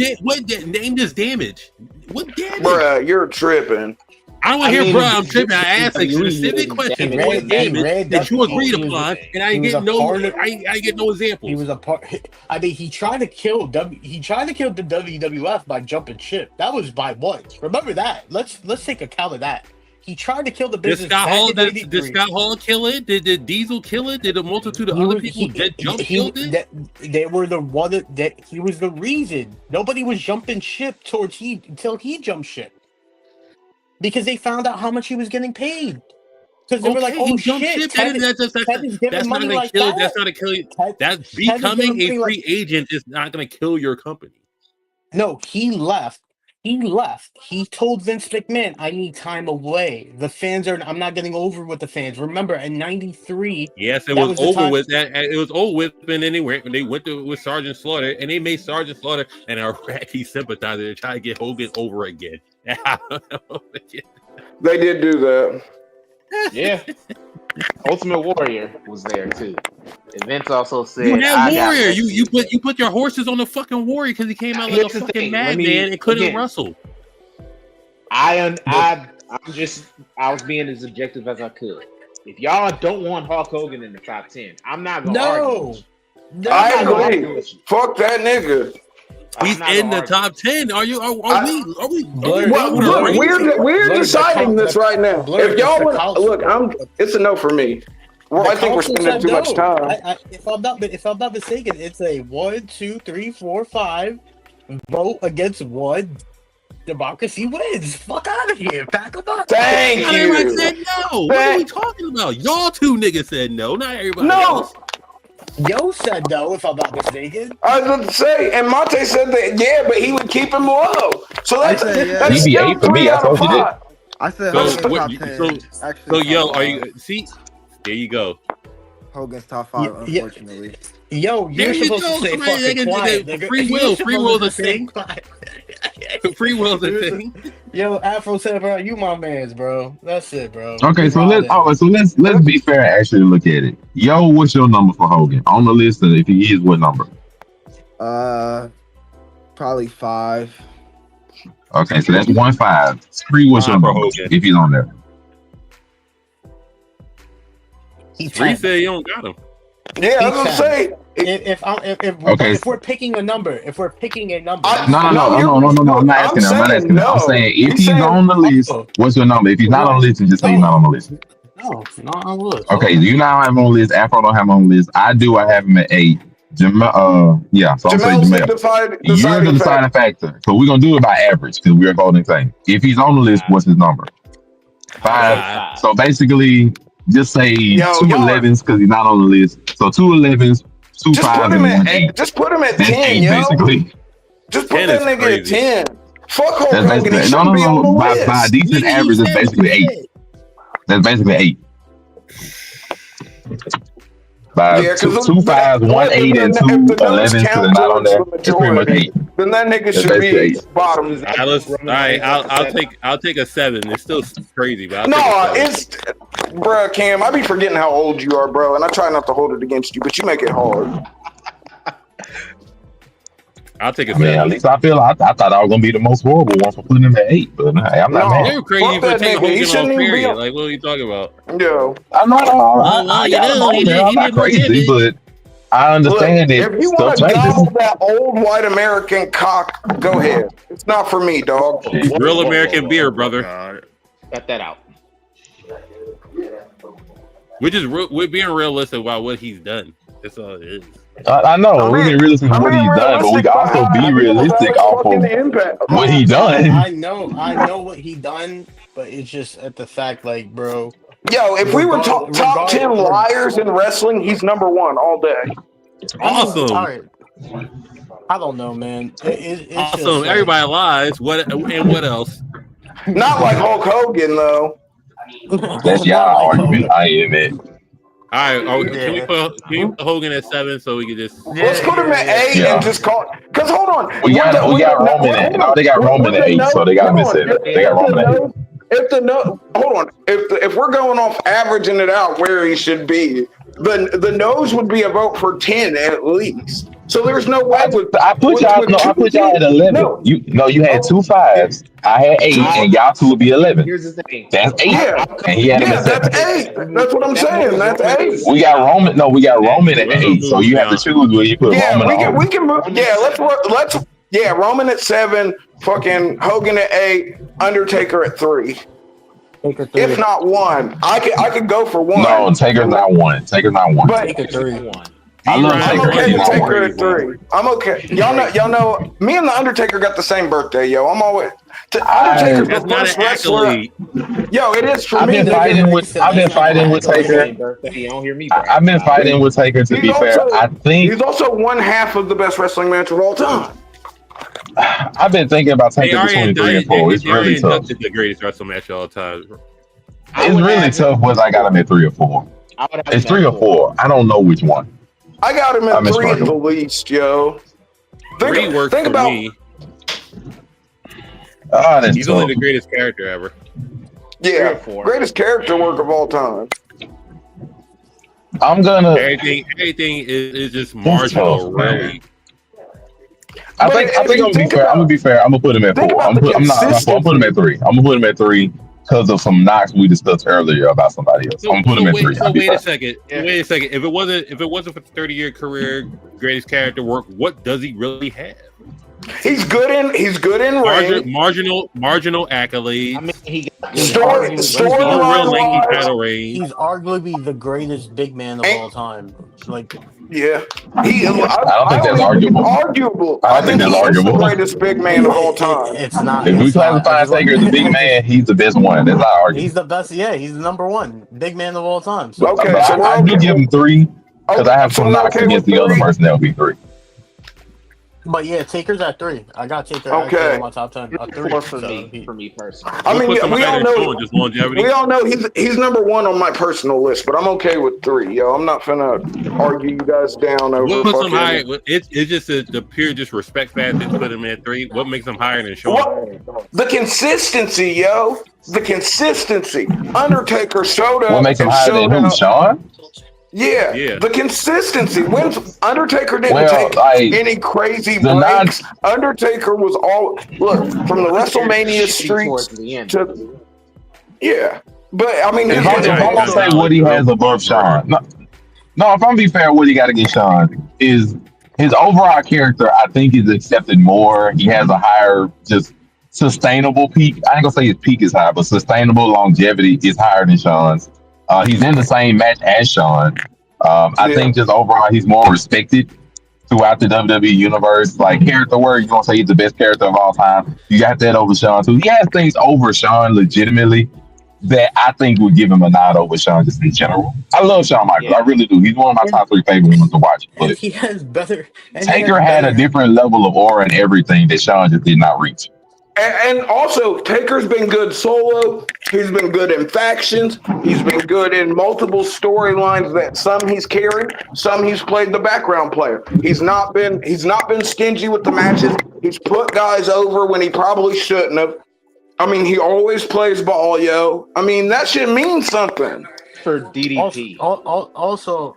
Name this damage. What damage? Bruh, you're tripping. I don't want to hear, bro. I'm tripping. I asked a specific question. What damage that you agreed upon, and I get no example. He was a part. I mean, he tried to kill the WWF by jumping ship. That was by what? Remember that. Let's take account of that. He tried to kill the business. Did Scott Hall kill it? Did Diesel kill it? Did a multitude of other people that killed it? They were the one that he was the reason. Nobody was jumping ship until he jumped ship. Because they found out how much he was getting paid. Because they were like, "Oh shit, that's not going to kill. That's not a kill. That's becoming a free agent is not going to kill your company." No, he left. He told Vince McMahon, "I need time away. The fans are. I'm not getting over with the fans." Remember, in '93. Yes, it was over with. It was over with, and anyway, when they went with Sergeant Slaughter, and they made Sergeant Slaughter an Iraqi sympathizer to try to get Hogan over again. They did do that. Yeah. Ultimate Warrior was there too. And Vince also said, "You had Warrior. You put your horses on the fucking Warrior because he came out like a fucking madman and couldn't wrestle." I was being as objective as I could. If y'all don't want Hulk Hogan in the top 10, I'm not gonna argue. No, I agree. Fuck that nigga. He's in the top 10. Are we? We're deciding this right now. If y'all want, look, it's a no for me. Well, I think we're spending too much time. If I'm not mistaken, it's a 1, 2, 3, 4, 5 vote against one. Democracy wins. Fuck out of here. Pack them up. Thank you. Everybody said no. What are we talking about? Y'all two niggas said no. Not everybody else. Yo said no, if I'm not mistaken. I was going to say, and Monte said that, yeah, but he would keep him low. So that's still 3 out of 5. I said yo, are you see? There you go. Hogan's top 5, unfortunately. Yo, you're supposed to say fucking quiet. Free will is a thing. Free will is a thing. Yo, Afro said, bro, you my man's, bro. That's it, bro. Okay, so let's be fair and actually look at it. Yo, what's your number for Hogan on the list? And if he is, what number? Probably 5. Okay, so that's 1-5. Spree, what's your number if he's on there? Spree said you don't got him. Yeah, I was gonna say if we're picking a number, No. I'm not asking. I'm saying if he's on the list, what's your number? If he's not on the list, just say he's not on the list. No, not on the list. Okay, do you not have him on the list? Afro don't have him on the list. I do. I have him at 8. Jamal, so I'm saying Jamal. You're the deciding factor. So we're gonna do it by average because we're a voting thing. If he's on the list, what's his number? 5. So basically, just say 2 11s because he's not on the list. So 2 11s, 2 5s, and 1 8. Just put him at 10, yo. Basically. Just put that nigga at 10. Fuck Hulk Hogan. He shouldn't be on the list. By a decent average, that's basically 8. That's basically 8. By Yeah, two, because two fives, 1-8, and if the 2 nose 11s to the count not on towards there, the it's pretty much majority, 8. then that nigga That's should basically be 8. bottom. All right, I'll take a 7. It's still crazy, but I'll take a 7. It's bruh, Cam. I be forgetting how old you are, bro, and I try not to hold it against you, but you make it hard. I'll take a 7. Man, at least I thought I was gonna be the most horrible one for putting him at 8, but hey, I'm not mad. You're crazy for taking Hogan off, period. Like, what are you talking about? Yo, I'm not crazy, but I understand it. If you want to gobble that old white American cock, go ahead. It's not for me, dog. Real American beer, brother. Cut that out. We're being realistic about what he's done. That's all it is. I know we're being realistic with what he's done, but we can also be realistic off of what he done. I know what he done, but it's just at the fact, like, bro. Yo, if we were top 10 liars in wrestling, he's number 1 all day. Awesome. All right. I don't know, man. It's awesome. Just, like, everybody lies. What else? Not like Hulk Hogan, though. That's y'all argument. I am it. All right, can we put Hogan at 7 so we can just let's put him at 8 and just call it. Because hold on, we got Roman at. No, they got Roman at 8, so they got him at 7. They got Roman at 8. If we're going off averaging it out where he should be, the nose would be a vote for 10 at least. So there's no way. I put y'all at 11. No. You had 2 5s. I had 8, and y'all 2 would be 11. Here's the thing. That's 8. Yeah, and he had him at 7. That's 8. That's what I'm saying. That's 8. We got Roman. No, we got Roman at 8. So you have to choose where you put Roman. We can move. Yeah, let's. Yeah, Roman at 7. Fucking Hogan at 8. Undertaker at 3. If not 1, I could go for 1. No, Taker's not 1. Taker's not 1. But Taker 3. I love I'm Taker. okay with Taker at 3. I'm okay. Y'all know. Me and the Undertaker got the same birthday, yo. I'm always Undertaker's the best wrestler. Yo, it is for I've me. been fighting with Taker. You don't hear me, bro. I've been fighting with Taker. To be fair, I think he's also 1/2 of the best wrestling match of all time. I've been thinking about Taker between 3 and 4. It's really tough. It's the greatest wrestling match of all time. It's really tough whether I got him at 3 or 4. It's 3 or 4. I don't know which one. I got him at 3 at the least, yo. 3 works for me. He's tough. only the greatest character ever. Yeah, greatest character work of all time. I'm gonna. Everything is just marginal, really. I think I'm gonna be fair. I'm gonna put him at 4. I'm put him at 3. I'm gonna put him at 3 because of some knocks we discussed earlier about somebody else. I'm gonna put him at 3. Wait a second. If it wasn't for the 30-year career, greatest character work, what does he really have? He's good in ring. Marginal accolades. I mean, he's arguably the greatest big man of all time. Like, yeah, I don't think that's arguable. I think that's arguable. The greatest big man of all time. It's not. If we classify Taker as a big man, he's the best one. That's not arguable. He's the best. Yeah, he's the number 1 big man of all time. So, okay, so I do give him 3 because I have some knocks against the other person. That would be 3. But yeah, Taker's at 3. I got Taker in my top 10. 3 for me personally. I mean, we all know he's number 1 on my personal list, but I'm okay with 3. Yo, I'm not finna argue you guys down over. We'll put some higher. It's just the pure respect factor to put him at 3. What makes him higher than Shawn? The consistency, yo. The consistency. Undertaker showed up. What makes him higher than who? Shawn? Yeah, the consistency. When Undertaker didn't take any crazy breaks, Undertaker was from the WrestleMania streets to But I mean, if I'm gonna say what he has above Shawn, no, if I'm gonna be fair, what he got against Shawn is his overall character. I think is accepted more. He has a higher just sustainable peak. I ain't gonna say his peak is high, but sustainable longevity is higher than Shawn's. He's in the same match as Shawn. I think just overall he's more respected throughout the WWE universe. Like character work, you're gonna say he's the best character of all time. You got that over Shawn too. He has things over Shawn legitimately that I think would give him a nod over Shawn just in general. I love Shawn Michaels. I really do. He's one of my top 3 favorite ones to watch. But he has better. Taker had a different level of aura and everything that Shawn just did not reach. And also, Taker's been good solo. He's been good in factions. He's been good in multiple storylines. That some he's carried, some he's played the background player. He's not been stingy with the matches. He's put guys over when he probably shouldn't have. I mean, he always plays ball, yo. I mean, that should mean something for DDP. Also,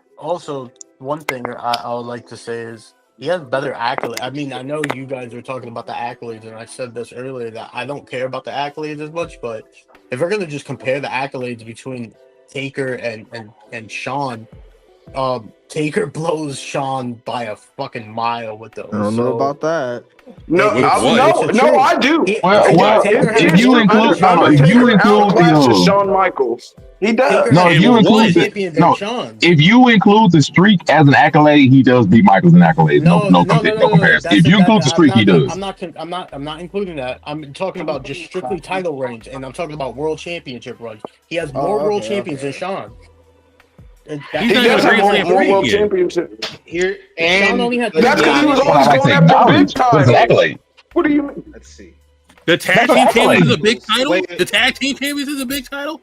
one thing I would like to say is he has better accolades. I mean, I know you guys were talking about the accolades, and I said this earlier that I don't care about the accolades as much, but if we're gonna just compare the accolades between Taker and Shawn, Taker blows Shawn by a fucking mile with those. I don't know about that. No, I do. If you include the Shawn Michaels, he does. If you include the streak as an accolade, he does beat Michaels in accolades. No comparison. If you include the streak, he does. I'm not including that. I'm talking about just strictly title reigns, and I'm talking about world championship runs. He has more world champions than Shawn. He does have more world championship here, and that's because he was always going after big titles. What do you mean? Let's see. The tag team champions is a big title. The tag team champions is a big title.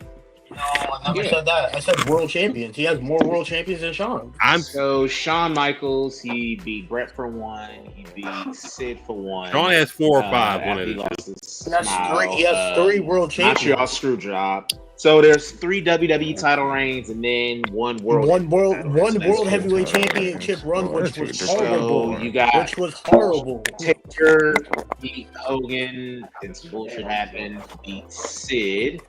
No, I never said that. I said world champions. He has more world champions than Shawn. So Shawn Michaels, he beat Brett for one. He beat Sid for one. Shawn has 4 or 5. One of He has 3 world champions. Montreal Screwjob. So there's 3 WWE title reigns and then one world heavyweight championship run, which was horrible. So you got which was horrible. Taker beat Hogan, then some bullshit happened. Beat Sid.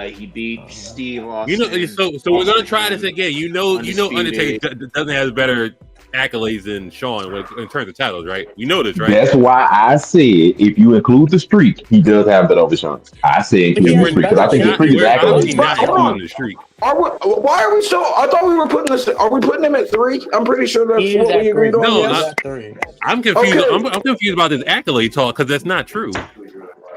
He beat Steve Austin. So we're gonna try this again. You know, Undertaker doesn't have better accolades than Shawn in terms of titles, right? You know this, right? That's why I said if you include the streak, he does have that over Shawn. I said include the streak because I think the streak is accolades. The streak. Why are we so? I thought we were putting this. Are we putting him at 3? I'm pretty sure that's what we agreed on. No, I'm confused. Okay. I'm confused about this accolade talk because that's not true.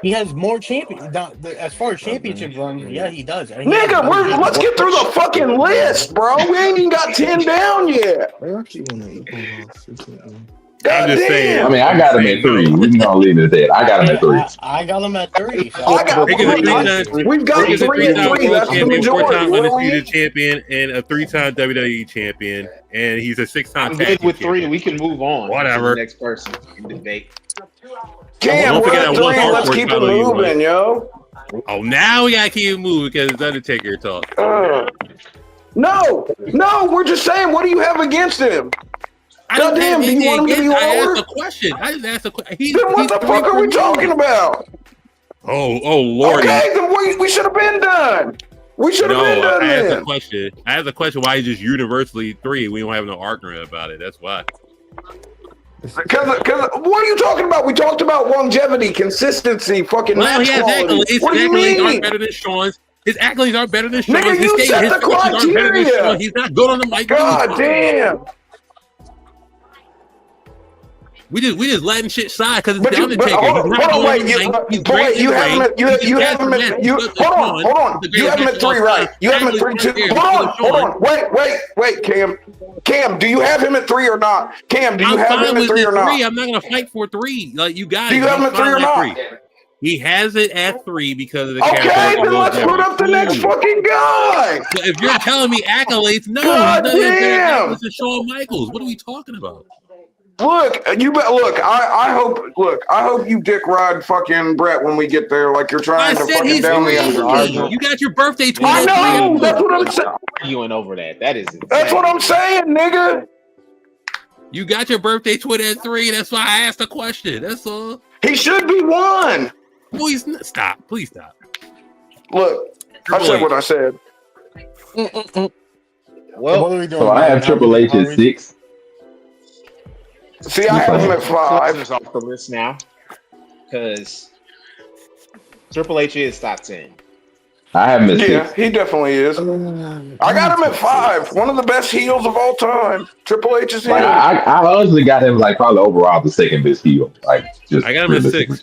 He has more champions. As far as championship runs, yeah, he does. Nigga, let's get through the fucking list, bro. We ain't even got 10 down yet. I'm just saying. I mean, I got him at 3. We can all leave it at that. I got him at 3. I got him at 3. We've got 3 and 3. That's the majority. 4-time undisputed champion and a 3-time WWE champion, and he's a 6-time. I'm good with 3. We can move on. Whatever. Next person in debate. Cam, we're at 3. Let's keep it moving, yo. Oh, now we gotta keep it moving because it's Undertaker talk. No, we're just saying, what do you have against him? Goddamn, do you want him to be lower? I asked a question. I just asked a question. Then what the fuck are we talking about? Oh, Lord. Okay, then we should have been done. We should have been done then. I asked a question why he's just universally 3. We don't have no argument about it. That's why. Because what are you talking about? We talked about longevity, consistency, fucking match quality. What do you mean? Aren't better than Shawn's. His accolades aren't better than Shawn's. Nigga, you set the criteria. He's not good on the mic. God damn. We just letting shit slide because it's But the Undertaker. hold on. You have him at 3, right? You have him at 3 too. Hold on. Wait, Cam, do you have him at 3 or not? Cam, do you have him at 3 or not? I'm not gonna fight for 3. Like you got it. Do you have him at 3 or not? He has it at 3 because of the Okay, then let's put up the next fucking guy. So if you're telling me accolades, no, God damn. This is Shawn Michaels. What are we talking about? Look, I hope you dick ride fucking Brett when we get there, like you're trying to fucking down me under. You got your birthday tweet. I know. That's what I'm saying. Arguing over that. That is insane. That's what I'm saying, nigga. You got your birthday tweet at 3. That's why I asked the question. That's all. He should be 1. Please stop. Please stop. Look, I said what I said. Well, what are we doing? So I have Triple H at 6. See, I have him at 5. Off the list now because Triple H is top 10. I have him at 6. Yeah, he definitely is. I got him at 5. One of the best heels of all time. Triple H is here. I honestly got him like probably overall the second best heel. Like just I got him at 6.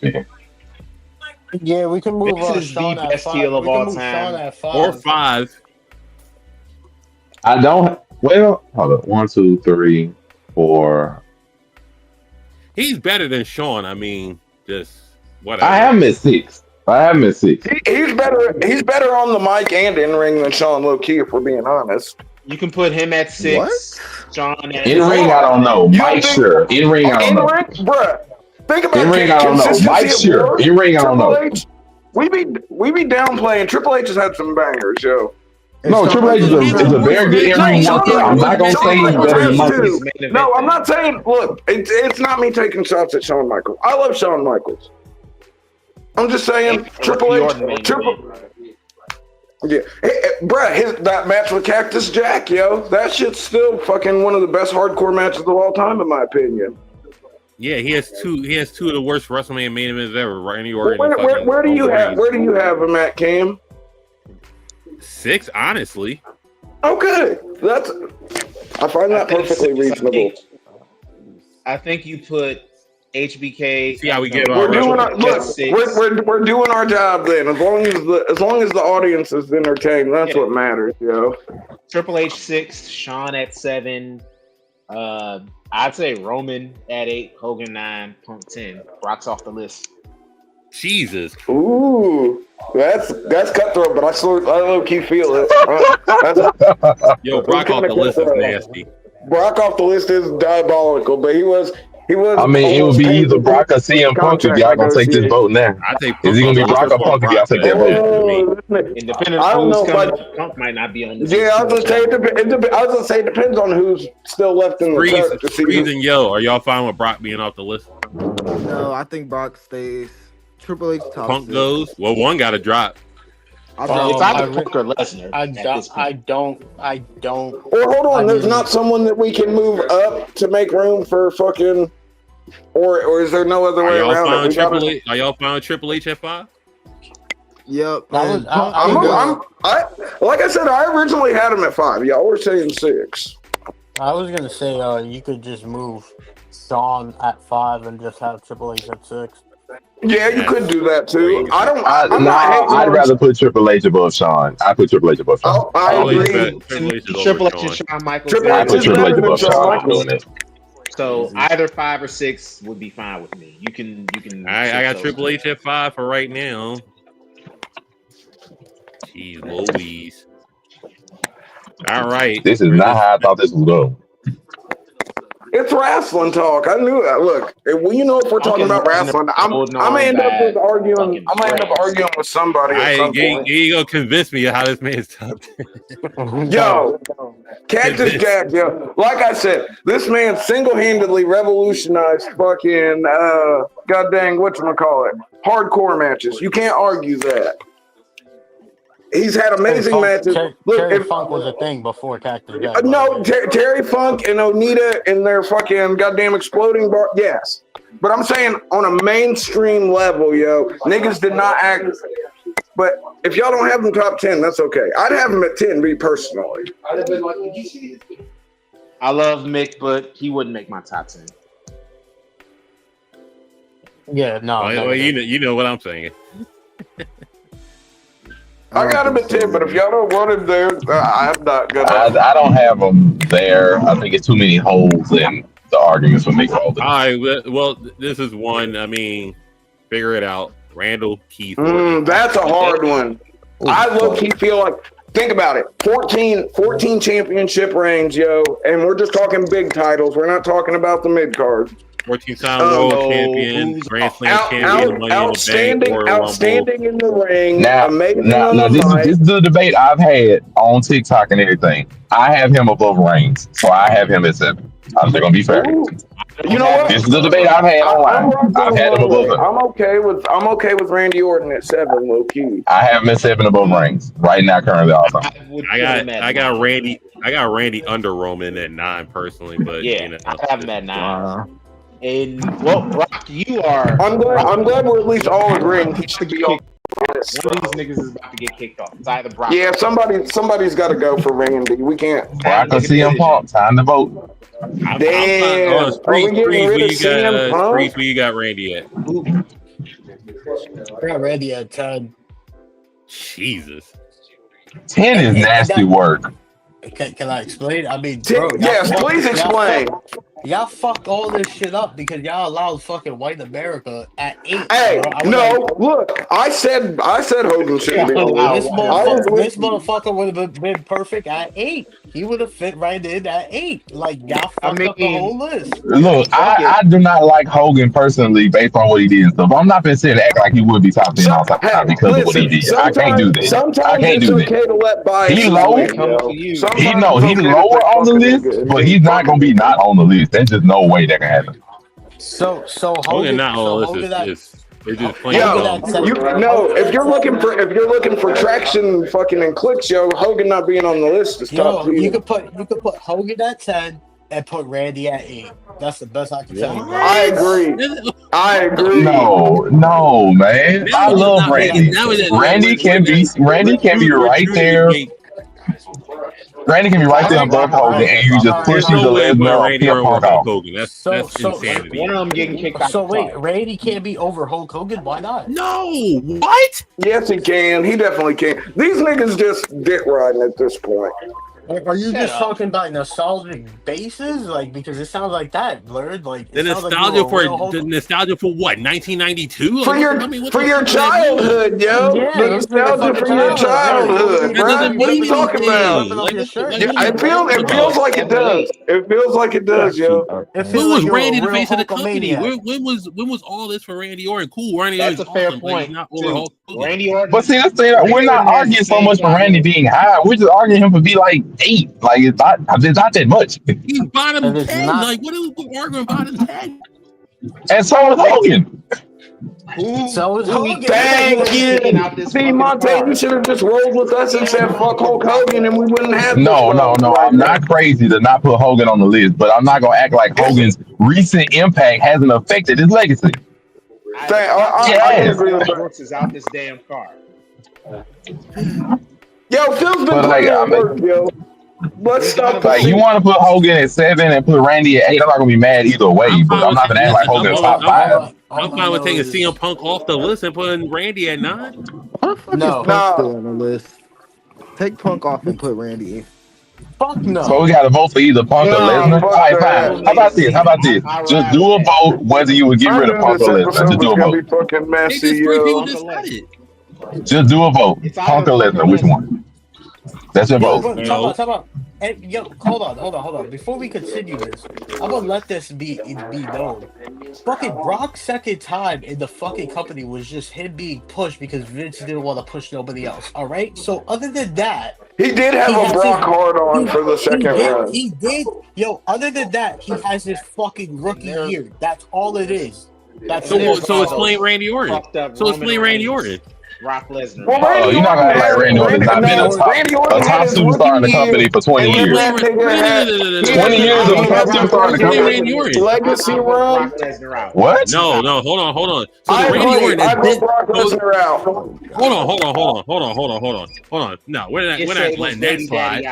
Yeah, we can move on. This is the best heel of all time. Or 5. I don't. Well, hold up. 1, 2, 3, 4. He's better than Shawn. I mean, just Whatever. I have him at 6. He's better on the mic and in ring than Sean low key. If we're being honest, You can put him at 6. Sean at In ring, I don't know. Mike, sure. In ring, I don't know. Bruh. Think about In ring, I don't know. Mike, sure. In ring, I don't know. We be downplaying. Triple H has had some bangers, yo. No, Triple H is a very good in ring worker. I'm not gonna say he's better than Michaels. No, I'm not saying. Look, it's not me taking shots at Shawn Michaels. I love Shawn Michaels. I'm just saying, Triple H. Yeah, bruh, that match with Cactus Jack, yo, that shit's still fucking one of the best hardcore matches of all time, in my opinion. Yeah, he has two of the worst WrestleMania main events ever. Randy Orton. Where do you have him at, Cam? 6, honestly. Okay, I find that perfectly reasonable. I think you put HBK. See how we get we're doing our job then. As long as the audience is entertained, that's what matters, yo. Triple H 6, Sean at 7. I'd say Roman at 8, Hogan 9, Punk 10. Brock's off the list. Jesus. Ooh, that's cutthroat, but I low key feel it. Yo, Brock off the list is nasty. Brock off the list is diabolical, but he was. I mean, it would be either Brock or CM Punk if y'all gonna take this vote now. Is he gonna be Brock or Punk if y'all take that vote? Independent of who's coming, Punk might not be on this. Yeah, I was gonna say it depends on who's still left in the church. Freeze and Yo, are y'all fine with Brock being off the list? No, I think Brock stays. Triple H top Punk 6. goes. Well, one got to drop. It's either Punk or Lesnar. I don't. Or hold on, there's not someone that we can move up to make room for fucking. Or is there no other way around it? Are y'all fine with Triple H at 5? Yep. Like I said, I originally had him at 5. Y'all were saying 6. I was gonna say you could just move Sean at 5 and just have Triple H at 6. Yeah, you could do that too. I'd rather put Triple H above Sean. I put Triple H above Sean. I agree. Triple H and Shawn Michaels. I put Triple H above Sean. I'm doing it. So either 5 or 6 would be fine with me. You can. I got Triple H at 5 for right now. Jeez Louise. All right. This is not how I thought this was going. It's wrestling talk. I knew that. Look, if we're talking about wrestling, I'm gonna end up arguing with somebody. You gonna convince me how this man's top 10. Yo, Cactus Jack. Yo, like I said, this man single-handedly revolutionized fucking god dang whatchamacallit, hardcore matches. You can't argue that. He's had amazing matches. Terry Funk was a thing before Cactus Jack. No, Terry Funk and Onita and their fucking goddamn exploding bar. Yes. But I'm saying on a mainstream level, yo, niggas did not act. But if y'all don't have them top 10, that's okay. I'd have them at 10, me personally. I love Mick, but he wouldn't make my top 10. Yeah, no. Well, you know what I'm saying. I got him at 10, but if y'all don't want him there, I'm not gonna. I don't have him there. I think it's too many holes in the arguments for me. All right, well, this is one. I mean, figure it out. Randall Keith. That's a hard one. I low-key feel like, think about it. 14 championship reigns, yo, and we're just talking big titles. We're not talking about the mid-cards. 14-time world champion, Grand Slam champion, outstanding in the ring. Now, this is the debate I've had on TikTok and everything. I have him above Reigns, so I have him at 7. I'm just gonna be fair. You know what? This is the debate I've had online. I've had him above him. I'm okay with Randy Orton at 7, low key. I have him at 7 above Reigns right now, currently. Also, I got Randy under Roman at 9 personally, but I have him at 9. And Brock, you are. I'm glad we're at least all agreeing he should be on. One of these niggas is about to get kicked off. It's either Brock. Yeah, somebody's got to go for Randy. We can't. Brock or CM Punk. Time to vote. Damn. Priest, where you got Randy at? I got Randy at 10. Jesus. 10 is nasty work. Can I explain? I mean, yes, please explain. Y'all fucked all this shit up because y'all allowed fucking white America at 8. Hey, bro. no, look, I said Hogan shouldn't be on This motherfucker would have been perfect at 8. He would have fit right in at 8. Like y'all fucked up the whole list. Look, I do not like Hogan personally based on what he did and stuff. I'm not gonna sit and act like he would be top 10 all time because of what he did. I can't do that. I can't do that. To let bias He low. He's lower on the list, but he's not gonna be not on the list. There's just no way that can happen. So Hogan not on the list is just plain. If you're looking for traction, fucking and clicks, yo, Hogan not being on the list is top 10. You could put Hogan at 10 and put Randy at 8. That's the best I can tell you. I agree. No, man. I love Randy. Randy can be right there. Randy can be right there above Hogan, and you just push him to Lesnar or Punk. That's insanity. One of them getting kicked out. So wait, Randy can't be over Hulk Hogan? Why not? No, what? Yes, he can. He definitely can. These niggas just dick riding at this point. Are you just talking about nostalgic bases? Like, because it sounds like that, Blurred. Like the nostalgia for what? 1992? For your childhood, yo. Yeah, the nostalgia for your childhood. What are you talking about? It feels like it does. It feels like it does, yo. When was Randy the face of the company? When was all this for Randy Orton? Cool, Randy. That's a fair point. Randy Orton. But see, that's the thing. We're not arguing so much for Randy being high. We're just arguing him for be like 8. Like it's not that much. He's bottom 10. Like what are we arguing bottom 10? And so is Hogan. So is Hogan. Thank you. See, Monte, you should have just rolled with us and said fuck Hulk Hogan, and we wouldn't have. No. I'm not crazy to not put Hogan on the list, but I'm not gonna act like Hogan's recent impact hasn't affected his legacy. I agree with Brooks is out this damn car. Yo, Phil's been putting work, yo. Let's stop. Like you want to put Hogan at 7 and put Randy at 8. I'm not gonna be mad either way, but I'm not gonna act like Hogan's top 5. I'm fine with taking CM Punk off the list and putting Randy at 9. No, Punk's still on the list. Take Punk off and put Randy in. Fuck no. So we got to vote for either Punk or Lesnar. All right, fine. How about this? Just do a vote whether you would get rid of Punk or Lesnar. Just do a vote. Just do a vote. Punk or Lesnar, which one? That's your vote. Talk about. Hey, yo, hold on. Before we continue this, I'm gonna let this be known. Fucking Brock's second time in the fucking company was just him being pushed because Vince didn't want to push nobody else. All right. So other than that, he did have a Brock hard on for the second run. He did. Yo, other than that, he has his fucking rookie year. That's all it is. That's so explain Randy Orton. So explain Randy Orton. Brock Lesnar. Oh, you're not gonna act like Randy Orton's not been a top superstar in the company for 20 years. 20 years of a top superstar in the company. Legacy run. What? No, hold on. So Randy Orton has been. Hold on. No, we're not letting that slide.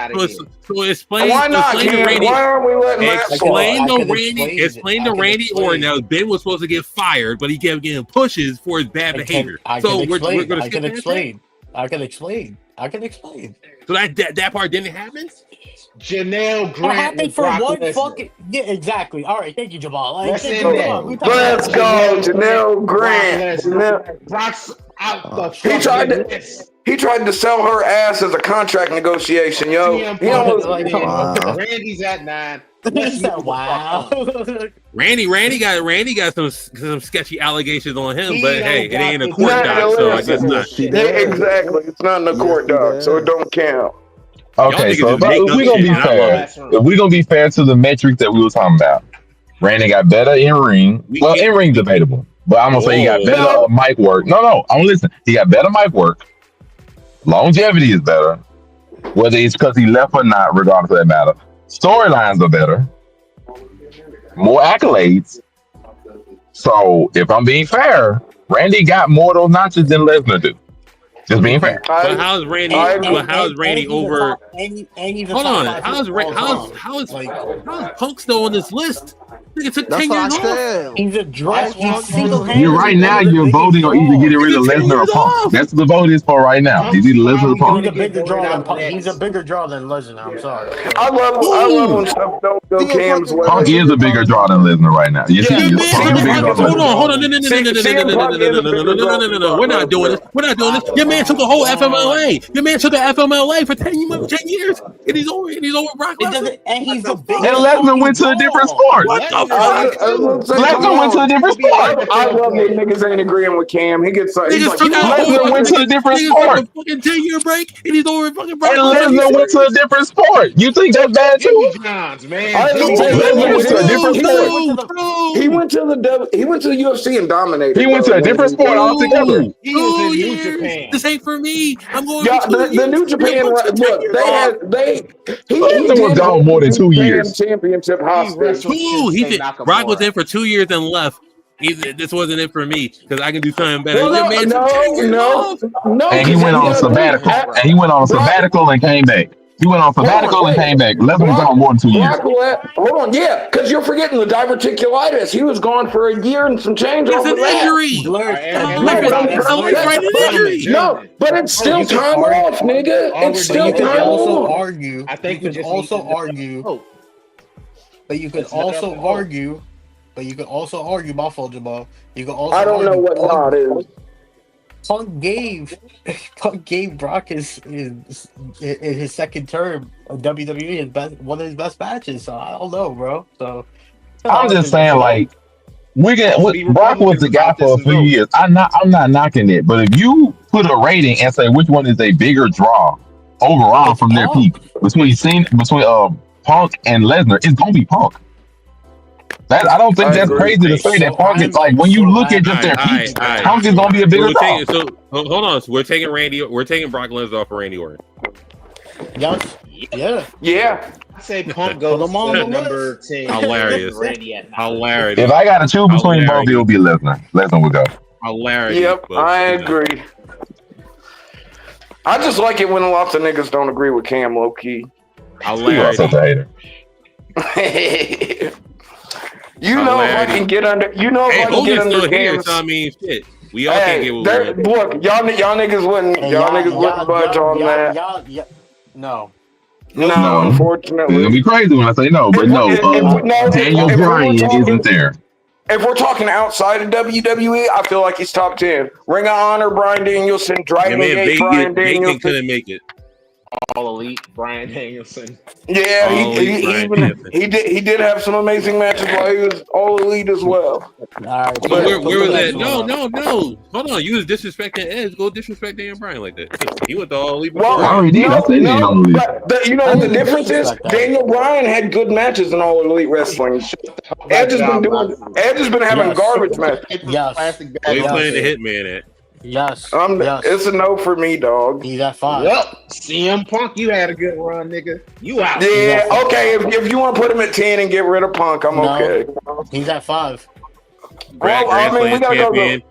So explain. Why not? Why aren't we letting that slide? Explain to Randy Orton that Ben was supposed to get fired, but he kept getting pushes for his bad behavior. So we're gonna. I can explain. So that part didn't happen? Janelle Grant. It happened for one fucking. Yeah, exactly. All right, thank you, Jamal. Let's go, Janelle Grant. Brock's out the He tried to sell her ass as a contract negotiation, yo. He almost Randy's at 9. Wow. Randy got some sketchy allegations on him, but hey, it ain't a court doc, so I guess not. Exactly, it's not in the court doc, so it don't count. Okay, so if we're gonna be fair, to the metrics that we were talking about, Randy got better in ring. Well, in ring debatable, but I'm gonna say he got better mic work. No, I'm gonna listen. He got better mic work. Longevity is better, whether it's because he left or not. Regardless of that matter, storylines are better, more accolades. So if I'm being fair, Randy got more of those notches than Lesnar do. Just being fair. But how's Randy over? Hold on. How's Punk still on this list? It took That's 10 what I years off. said. He's a draw. He's You're right now. You're voting on either getting rid of Lesnar or Punk. That's the vote is for right now. He's either Lesnar or Punk. He's a bigger draw than Punk. He's a bigger draw than Lesnar. I'm sorry. I love when stuff don't go Cam's way. Punk is a bigger draw than Lesnar right now. Yes, he is. Punk is a bigger draw than Lesnar. Hold on. No. We're not doing this. Your man took the whole FMLA. Your man took the FMLA for 10 years. And he's over Brock Lesnar. And he's the big. And Lesnar went to a different sport. What the fuck? Lesnar went to a different sport. I love when niggas ain't agreeing with Cam. He gets like, Lesnar went to a different sport. A fucking 10-year break, and he's over fucking Brock And Lesnar went to a different sport. You think that's bad too? Johns, man. Lesnar went to a different sport. He went to the UFC and dominated. He went to a different sport altogether. He was in New Japan. This ain't for me. I'm going. The New Japan. Look, he Lesnar was gone more than 2 years. Championship hostage. Brock was in for 2 years and left. This wasn't it for me because I can do something better. No. And he went on a sabbatical. And came back. He went on sabbatical and came back. Lesnar was gone more than 2 years. Hold on, yeah, because you're forgetting the diverticulitis. He was gone for a year and some change. It's an injury. No, but it's still time off, nigga. It's still time off. I think you could also argue. But you could also argue. My fault, Jamal. You could also. I don't know what not is. Punk gave Brock his second term of WWE one of his best matches. So I don't know, bro. So I'm just saying, like, Brock was the guy for a few years. I'm not knocking it, but if you put a rating and say which one is a bigger draw overall from their peak between Punk and Lesnar, it's gonna be Punk. I don't think that's crazy to say that Punk is like when you look at just their peaks, Punk is gonna be a bigger draw. So hold on, so we're taking Brock Lesnar off of Randy Orton. Yes. Yeah. I say Punk goes to number 10. Hilarious. Hilarious. If I got to choose between both, it would be Lesnar. Lesnar would go. Hilarious. Yep, I agree. I just like it when lots of niggas don't agree with Cam low key. Hilarious. Such a hater. You know if I can get under. You know if I can get under Cam's. So I mean, shit. We all can't get what we want. Look, y'all niggas wouldn't budge on that. No, unfortunately. It's gonna be crazy when I say no, but Daniel Bryan isn't there. If we're talking outside of WWE, I feel like he's top 10. Ring of Honor, Bryan Danielson, Dragon Gate, Bryan Danielson. Couldn't make it. All Elite, Bryan Danielson. Yeah, he did have some amazing matches while he was All Elite as well. Right, so where was that? No. Hold on, you was disrespecting Edge. Go disrespect Daniel Bryan like that. He went to All Elite. Well, I already did. I said you know what the difference is? Daniel Bryan had good matches in All Elite Wrestling. Edge has been having garbage matches. Yes. Where you playing the Hitman at? Yes. It's a no for me, dog. He's at 5. Well, CM Punk, you had a good run, nigga. You out. Yeah, okay. If you want to put him at 10 and get rid of Punk, I'm okay. He's at 5. Well, I mean,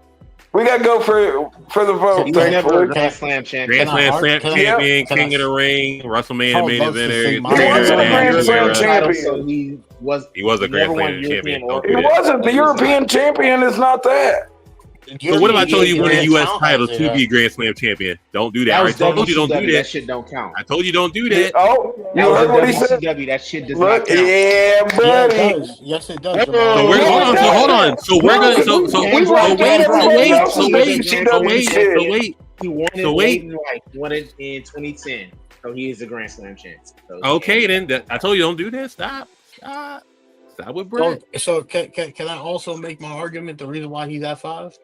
we gotta go for the vote. He's never Grand Slam champion. Grand Slam champion, King of the Ring, WrestleMania main eventer. He was a Grand Slam champion. So he was a Grand Slam champion. He wasn't. The European champion is not that. So what if I told you win a U.S. title to be Grand Slam champion? Don't do that. I told you don't do that. That shit don't count. I told you don't do that. Oh, you heard what he said? That shit does not count. Yeah, buddy. Yes, it does. So hold on. So we're gonna. Wait. He won it in 2010. So he is a Grand Slam champion. Okay, then I told you don't do that. Stop with Brett. So can I also make my argument the reason why he's at 5?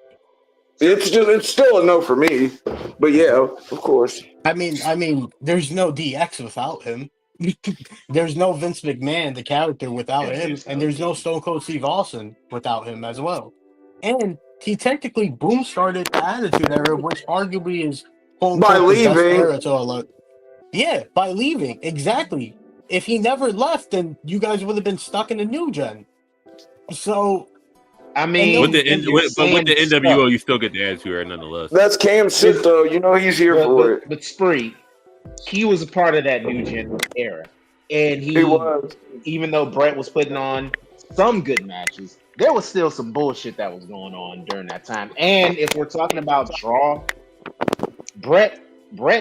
It's still a no for me, but yeah, of course. I mean, there's no DX without him. There's no Vince McMahon, the character, without him, and there's no Stone Cold Steve Austin without him as well. And he technically boom started the Attitude Era, which arguably is by leaving. Yeah, by leaving, exactly. If he never left, then you guys would have been stuck in the new gen. So. I mean, with the NWO, you still get the Attitude Era nonetheless. That's Cam's shit, though. You know he's here for it. But Spree, he was a part of that new gen era, and he was. Even though Brett was putting on some good matches, there was still some bullshit that was going on during that time. And if we're talking about draw, Brett,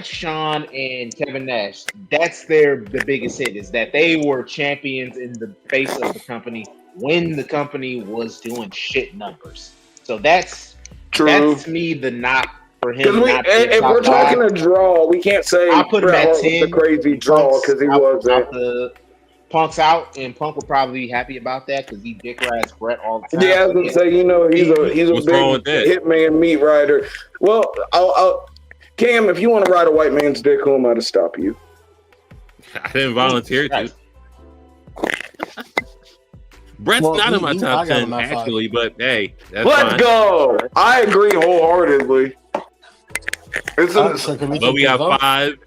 Shawn, and Kevin Nash, that's the biggest hit, is that they were champions in the face of the company when the company was doing shit numbers. So that's to me the knock for him. If we're talking a draw, we can't say I'll put him Bret at Hart was 10. a crazy draw because he wasn't. Punk's out, and Punk will probably be happy about that because he dick rides Brett all the time. Yeah, I was gonna say, he's a big hitman meat rider. Well, Cam, if you want to ride a white man's dick, who am I to stop you? I didn't volunteer to. Brett's not in my top 10, actually, but hey, that's Let's fine. go. I agree wholeheartedly. But we got 5,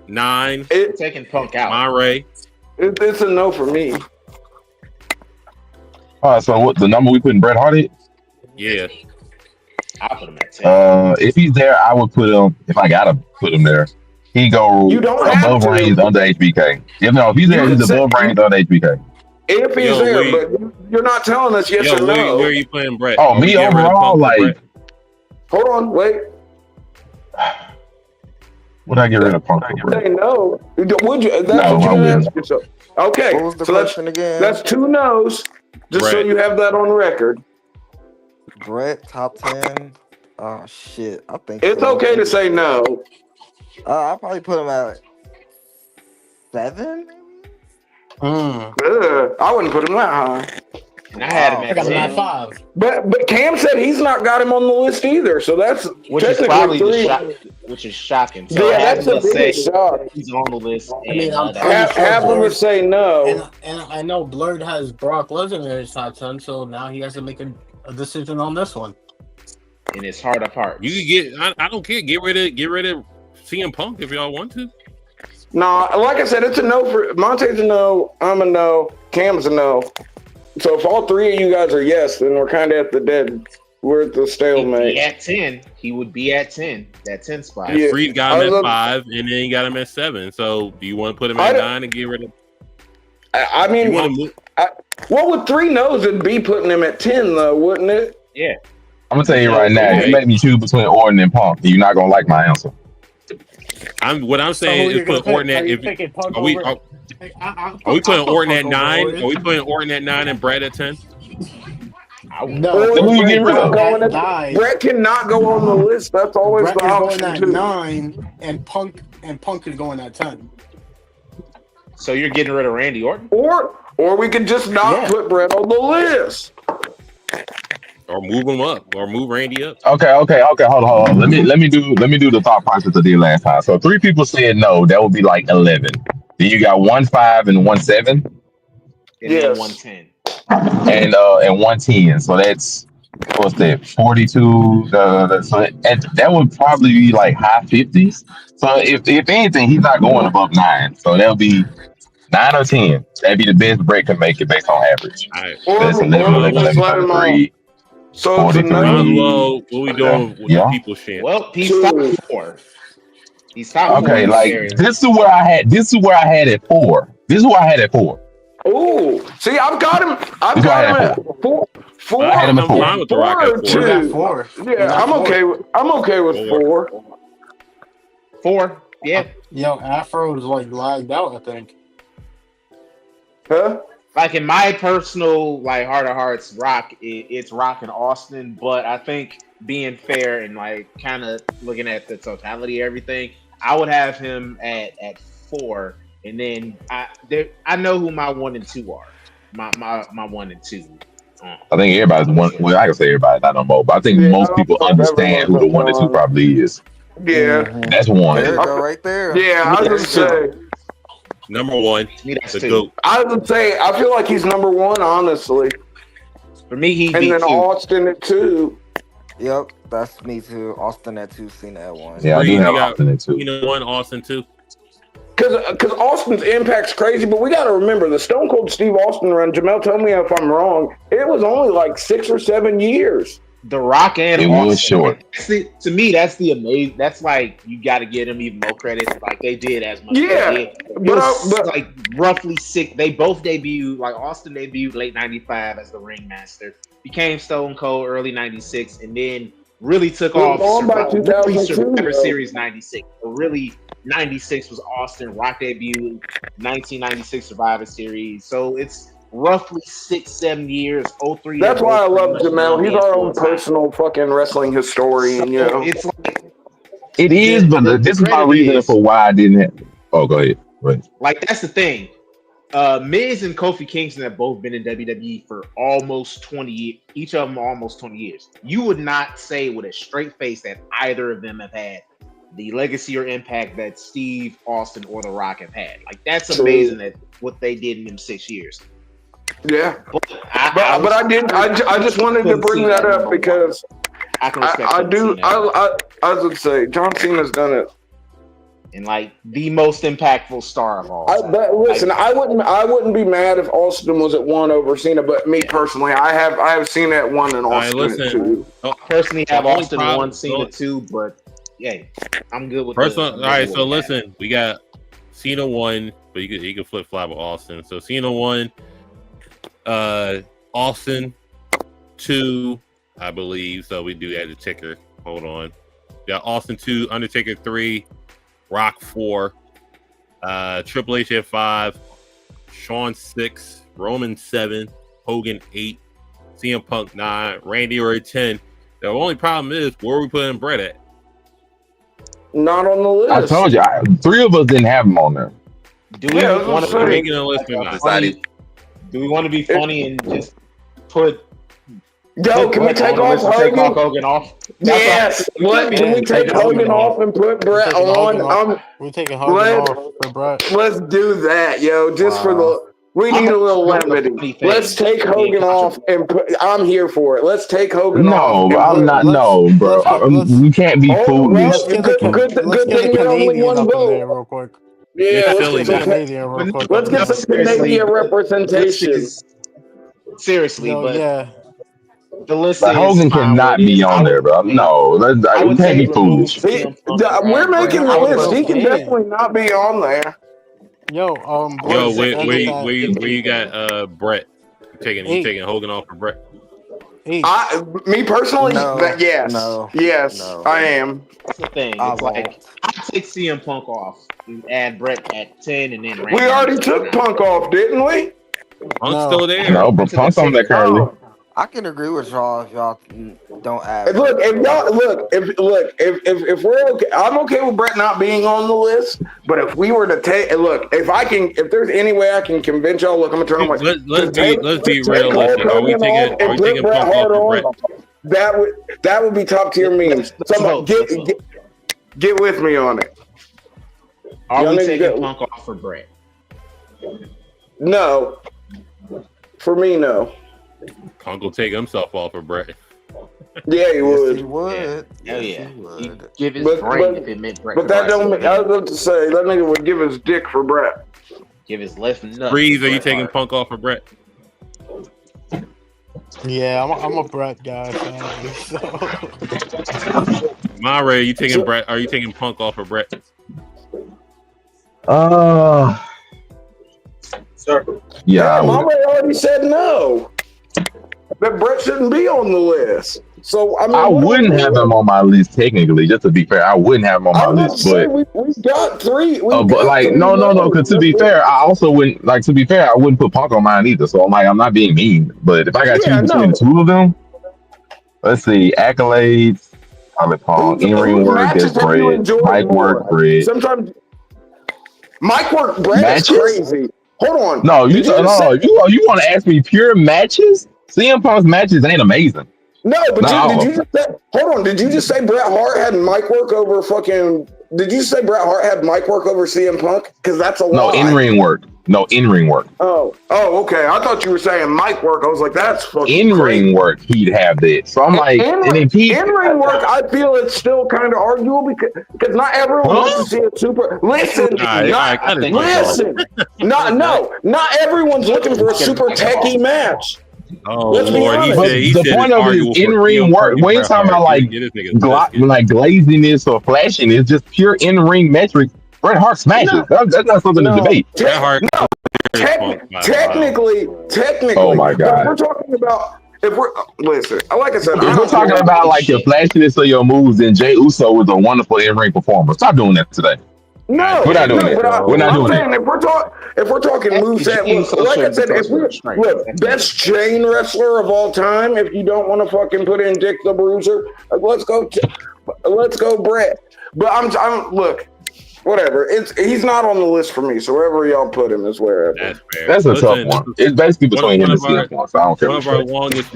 9. Taking Punk out. Monterey. It's a no for me. So what the number we putting Bret Hart at? Yeah. I'll put him at 10. If he's there, I would put him. If I gotta put him there, he go above Reigns under HBK. If he's there, he's above Reigns under HBK. If he's there, but you're not telling us yes or no. Where are you playing Brett? Oh, me overall, like. Hold on, wait. Would I get rid of Punk? Say no. Would you? That's No, what I you wouldn't. asked yourself. Okay. What was the question again? That's 2 no's. Just so you have that on record. Brett, top 10. Oh shit. I think it's okay to say no. I'll probably put him at 7, maybe? I wouldn't put him that high. And I had him at 10. At 5. But Cam said he's not got him on the list either, so that's which is probably which is shocking. So yeah, that's a big shock. He's on the list. I mean, half of us say no. And I know Blurred has Brock Lesnar in his top 10, so now he has to make a decision on this one. In his heart of hearts. You can get. I don't care. Get rid of CM Punk if y'all want to. No, like I said, it's a no for Monte's a no. I'm a no. Cam's a no. So if all 3 of you guys are yes, then we're kind of at the dead. We're at the stalemate. He would be at 10. That 10 spot. Yeah. Freed got him at 5, and then he got him at 7. So do you want to put him at 9 and get rid of? I mean, what would 3 no's it'd be putting him at 10 though, wouldn't it? Yeah. I'm gonna tell you right now, you make me choose between Orton and Punk. You're not gonna like my answer. What I'm saying is put Orton at. Are we putting Orton at 9? Are we putting Orton at 9 and Brett at 10? No, who you get rid of? Brett cannot go on the list. That's always Brett the is option going at too. 9, and Punk is going at 10. So you're getting rid of Randy Orton? Or we could just not put Brett on the list. Or move him up, or move Randy up. Okay. Hold on. Let me do the thought process I did last time. So 3 people said no. That would be like 11. Then you got 1, 5, and 1, 7. And then 1, 10. And 1, 10. So that's what's that? 42. That would probably be like high 50s. So if anything, he's not going above 9. So that'll be 9 or 10. That'd be the best Brett can make it based on average. All right. That's 11, 33. So what we doing with the people shit? Well, he's top 4. He's top 4. Okay, like this is where I had at 4. This is where I had at 4. Oh, see, I've got him at 4. 4. I had him at 4. I'm with the Rock at 4. 4. Yeah, I'm okay with 4. 4. Yeah. Yo, Afro is like lagged out, I think. Huh? Like in my personal like heart of hearts, Rock, it's Rock and Austin, but I think being fair and like kind of looking at the totality of everything, I would have him at 4, and then I know who my 1 and 2 are. My 1 and 2. I think everybody's one. Well, I can say everybody not on both, but I think most people understand who the 1 and 2 probably is. Yeah, that's 1. There you go, right there. Yeah, I was gonna say. Number 1, the GOAT. I would say I feel like he's number 1, honestly. For me, he and then 2. Austin at 2. Yep, that's me too. Austin at 2, Cena at 1. Yeah, I do have Austin at 2. You know, 1, Austin 2. Because Austin's impact's crazy, but we got to remember the Stone Cold Steve Austin run. Jamel, tell me if I'm wrong. It was only like 6 or 7 years. The Rock and It Austin. was short. To me, that's the amazing. That's like you got to give them even more credit. Like they did as much. Yeah, as they did. But like roughly 6. They both debuted. Like Austin debuted late '95 as the Ringmaster, became Stone Cold early '96, and then really took off. Survivor Series '96. So really, '96 was Austin. Rock debuted 1996 Survivor Series. So it's roughly 6-7 years. 03. That's why I love Jamel. He's our own personal fucking wrestling historian. You know, it's like it is, but this is my reason for why I didn't have. Oh, go ahead. Like that's the thing. Miz and Kofi Kingston have both been in WWE for almost 20 years. Each of them almost 20 years. You would not say with a straight face that either of them have had the legacy or impact that Steve Austin or The Rock have had. Like that's amazing that what they did in them 6 years. Yeah, but I just wanted to bring that up because I would say John Cena's done it, and like the most impactful star of all time. But listen, I wouldn't be mad if Austin was at 1 over Cena, but me personally, I have Cena at 1 and Austin at 2. Personally, have Austin 1, Cena 2, but yeah, I'm good with all right, so listen, we got Cena 1, but you can flip flop with Austin. So Cena 1. Austin 2, I believe. So we do add the ticker. Hold on. Got Austin 2, Undertaker 3, Rock 4, Triple H at 5, Shawn 6, Roman 7, Hogan 8, CM Punk 9, Randy Orton 10. The only problem is where are we putting Brett at? Not on the list. I told you, 3 of us didn't have him on there. Do we want to make it a list or not? Do we want to be funny and just put? Yo, can we take off Hogan off? Yes. What? Can we take Hogan off and put Brett on? We're taking Hogan off for Brett. Let's do that, yo. Just for the. We need a little levity. Let's take Hogan off and put. I'm here for it. Let's take Hogan off. No, I'm not. No, bro. We can't be foolish. Good thing you're only one vote. Real quick. Yeah, let's get some Canadian representation. Seriously, but yeah, the list. Hogan cannot be on there, bro. No, we can't be foolish. We're making the list. He can definitely not be on there. Where you got Brett? You taking Hogan off for Brett? Me personally, yes, I am. That's the thing. It's like I take CM Punk off and add Brett at 10, and then we already took Punk off, didn't we? Punk's still there. No, but Punk's on there currently. I can agree with y'all if y'all don't add. If we're okay, I'm okay with Brett not being on the list. But if we were to take, if there's any way I can convince y'all, I'm gonna turn on my. Let's be realistic. Are we taking Punk off for Brett? That would be top tier memes. Somebody get with me on it. Are we taking Punk off for Brett? No. For me, no. Punk will take himself off for Brett. Yeah, he would. He would. Hell yeah. He would. Give his brain if it meant Brett. But that don't mean, I was about to say, that nigga would give his dick for Brett. Give his left nut. Breeze, are you taking Punk off for Brett? Yeah, I'm a Brett guy. So. Myra, are you taking Brett? Are you taking Punk off for Brett? Yeah, Mama already said no. That Brett shouldn't be on the list. So I wouldn't have him on my list technically. Just to be fair, I wouldn't have him on my list. But we've got 3. But like, no. Because to be fair, I also wouldn't like. To be fair, I wouldn't put Punk on mine either. So I'm not being mean. But if I got choose between the 2 of them, let's see, accolades. I'm at Punk. In-ring work is Brett. Mic work, Brett. Sometimes mic work, Brett is crazy. Hold on. No, you want to ask me pure matches? CM Punk's matches ain't amazing. No, but did you just say, hold on? Did you just say Bret Hart had mic work over fucking? Did you say Bret Hart had mic work over CM Punk? Because that's a lie. No, in-ring work. Oh, okay. I thought you were saying mic work. I was like, that's fucking in-ring work. He'd have that. So I'm like, in-ring work. I feel it's still kind of arguable because not everyone wants to see a super. Listen, not everyone's looking for a super techie match. Oh Let's be Lord, honest. he the said point it's of it is arguable for in-ring CM work. Punk and We ain't Bret talking about Hart. like Get this nigga biscuit. like glaziness or flashing. It's just pure in-ring metrics. Bret Hart smashes. No, That's not something to no, debate. Bret Hart no. is Punk by a mile. Oh Technically, my but if we're god. talking about, if we're listen, like I said, If I'm we're not talking worried about about like the shit. flashiness of your moves, then Jay Uso was a wonderful in-ring performer. Stop doing that today. No, We're not doing no, that. but We're not I'm doing that. saying if we're talking moveset, Jey look, Uso like I shouldn't be said, if closer we're to strength. look That's best chain wrestler of all time, if you don't want to fucking put in Dick the Bruiser, let's go Brett. But I'm look, whatever. He's not on the list for me. So wherever y'all put him is wherever. That's fair. That's a tough one. It's basically between him and CM Punk. So I don't care One what of you our say. longest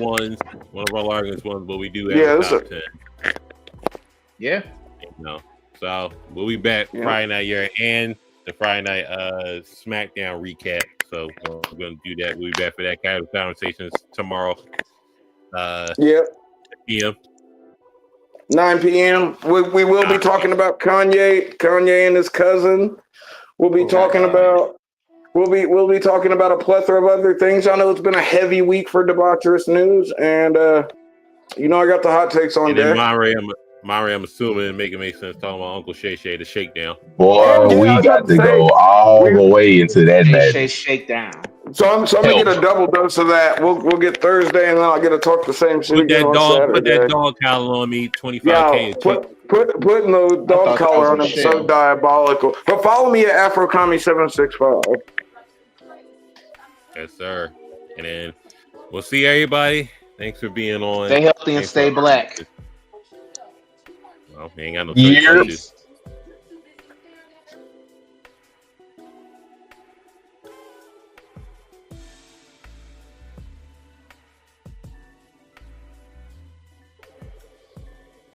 ones, but we do have Yeah, a this top is 10. Yeah. So we'll be back Yeah. Friday night here and the Friday night SmackDown recap. So we're gonna do that. We'll be back for that kind of conversations tomorrow. Yeah. PM. 9 p.m. We will be talking about Kanye and his cousin. We'll be talking about we'll be talking about a plethora of other things. I know it's been a heavy week for debaucherous news, and I got the hot takes on And then deck. Monterey, I'm assuming make sense talking about Uncle Shay Shay, the shakedown. Boy, we got to go all the way into that madness. Shakedown. So I'm gonna get a double dose of that. We'll get Thursday, and then I'll get to talk the same shit again on Saturday. Put that dog collar on me, 25K. Yeah, putting the dog collar on him so diabolical. But follow me at AfroCommie765. Yes, sir. And then we'll see everybody. Thanks for being on. Stay healthy and stay black. Well, we ain't got no choice.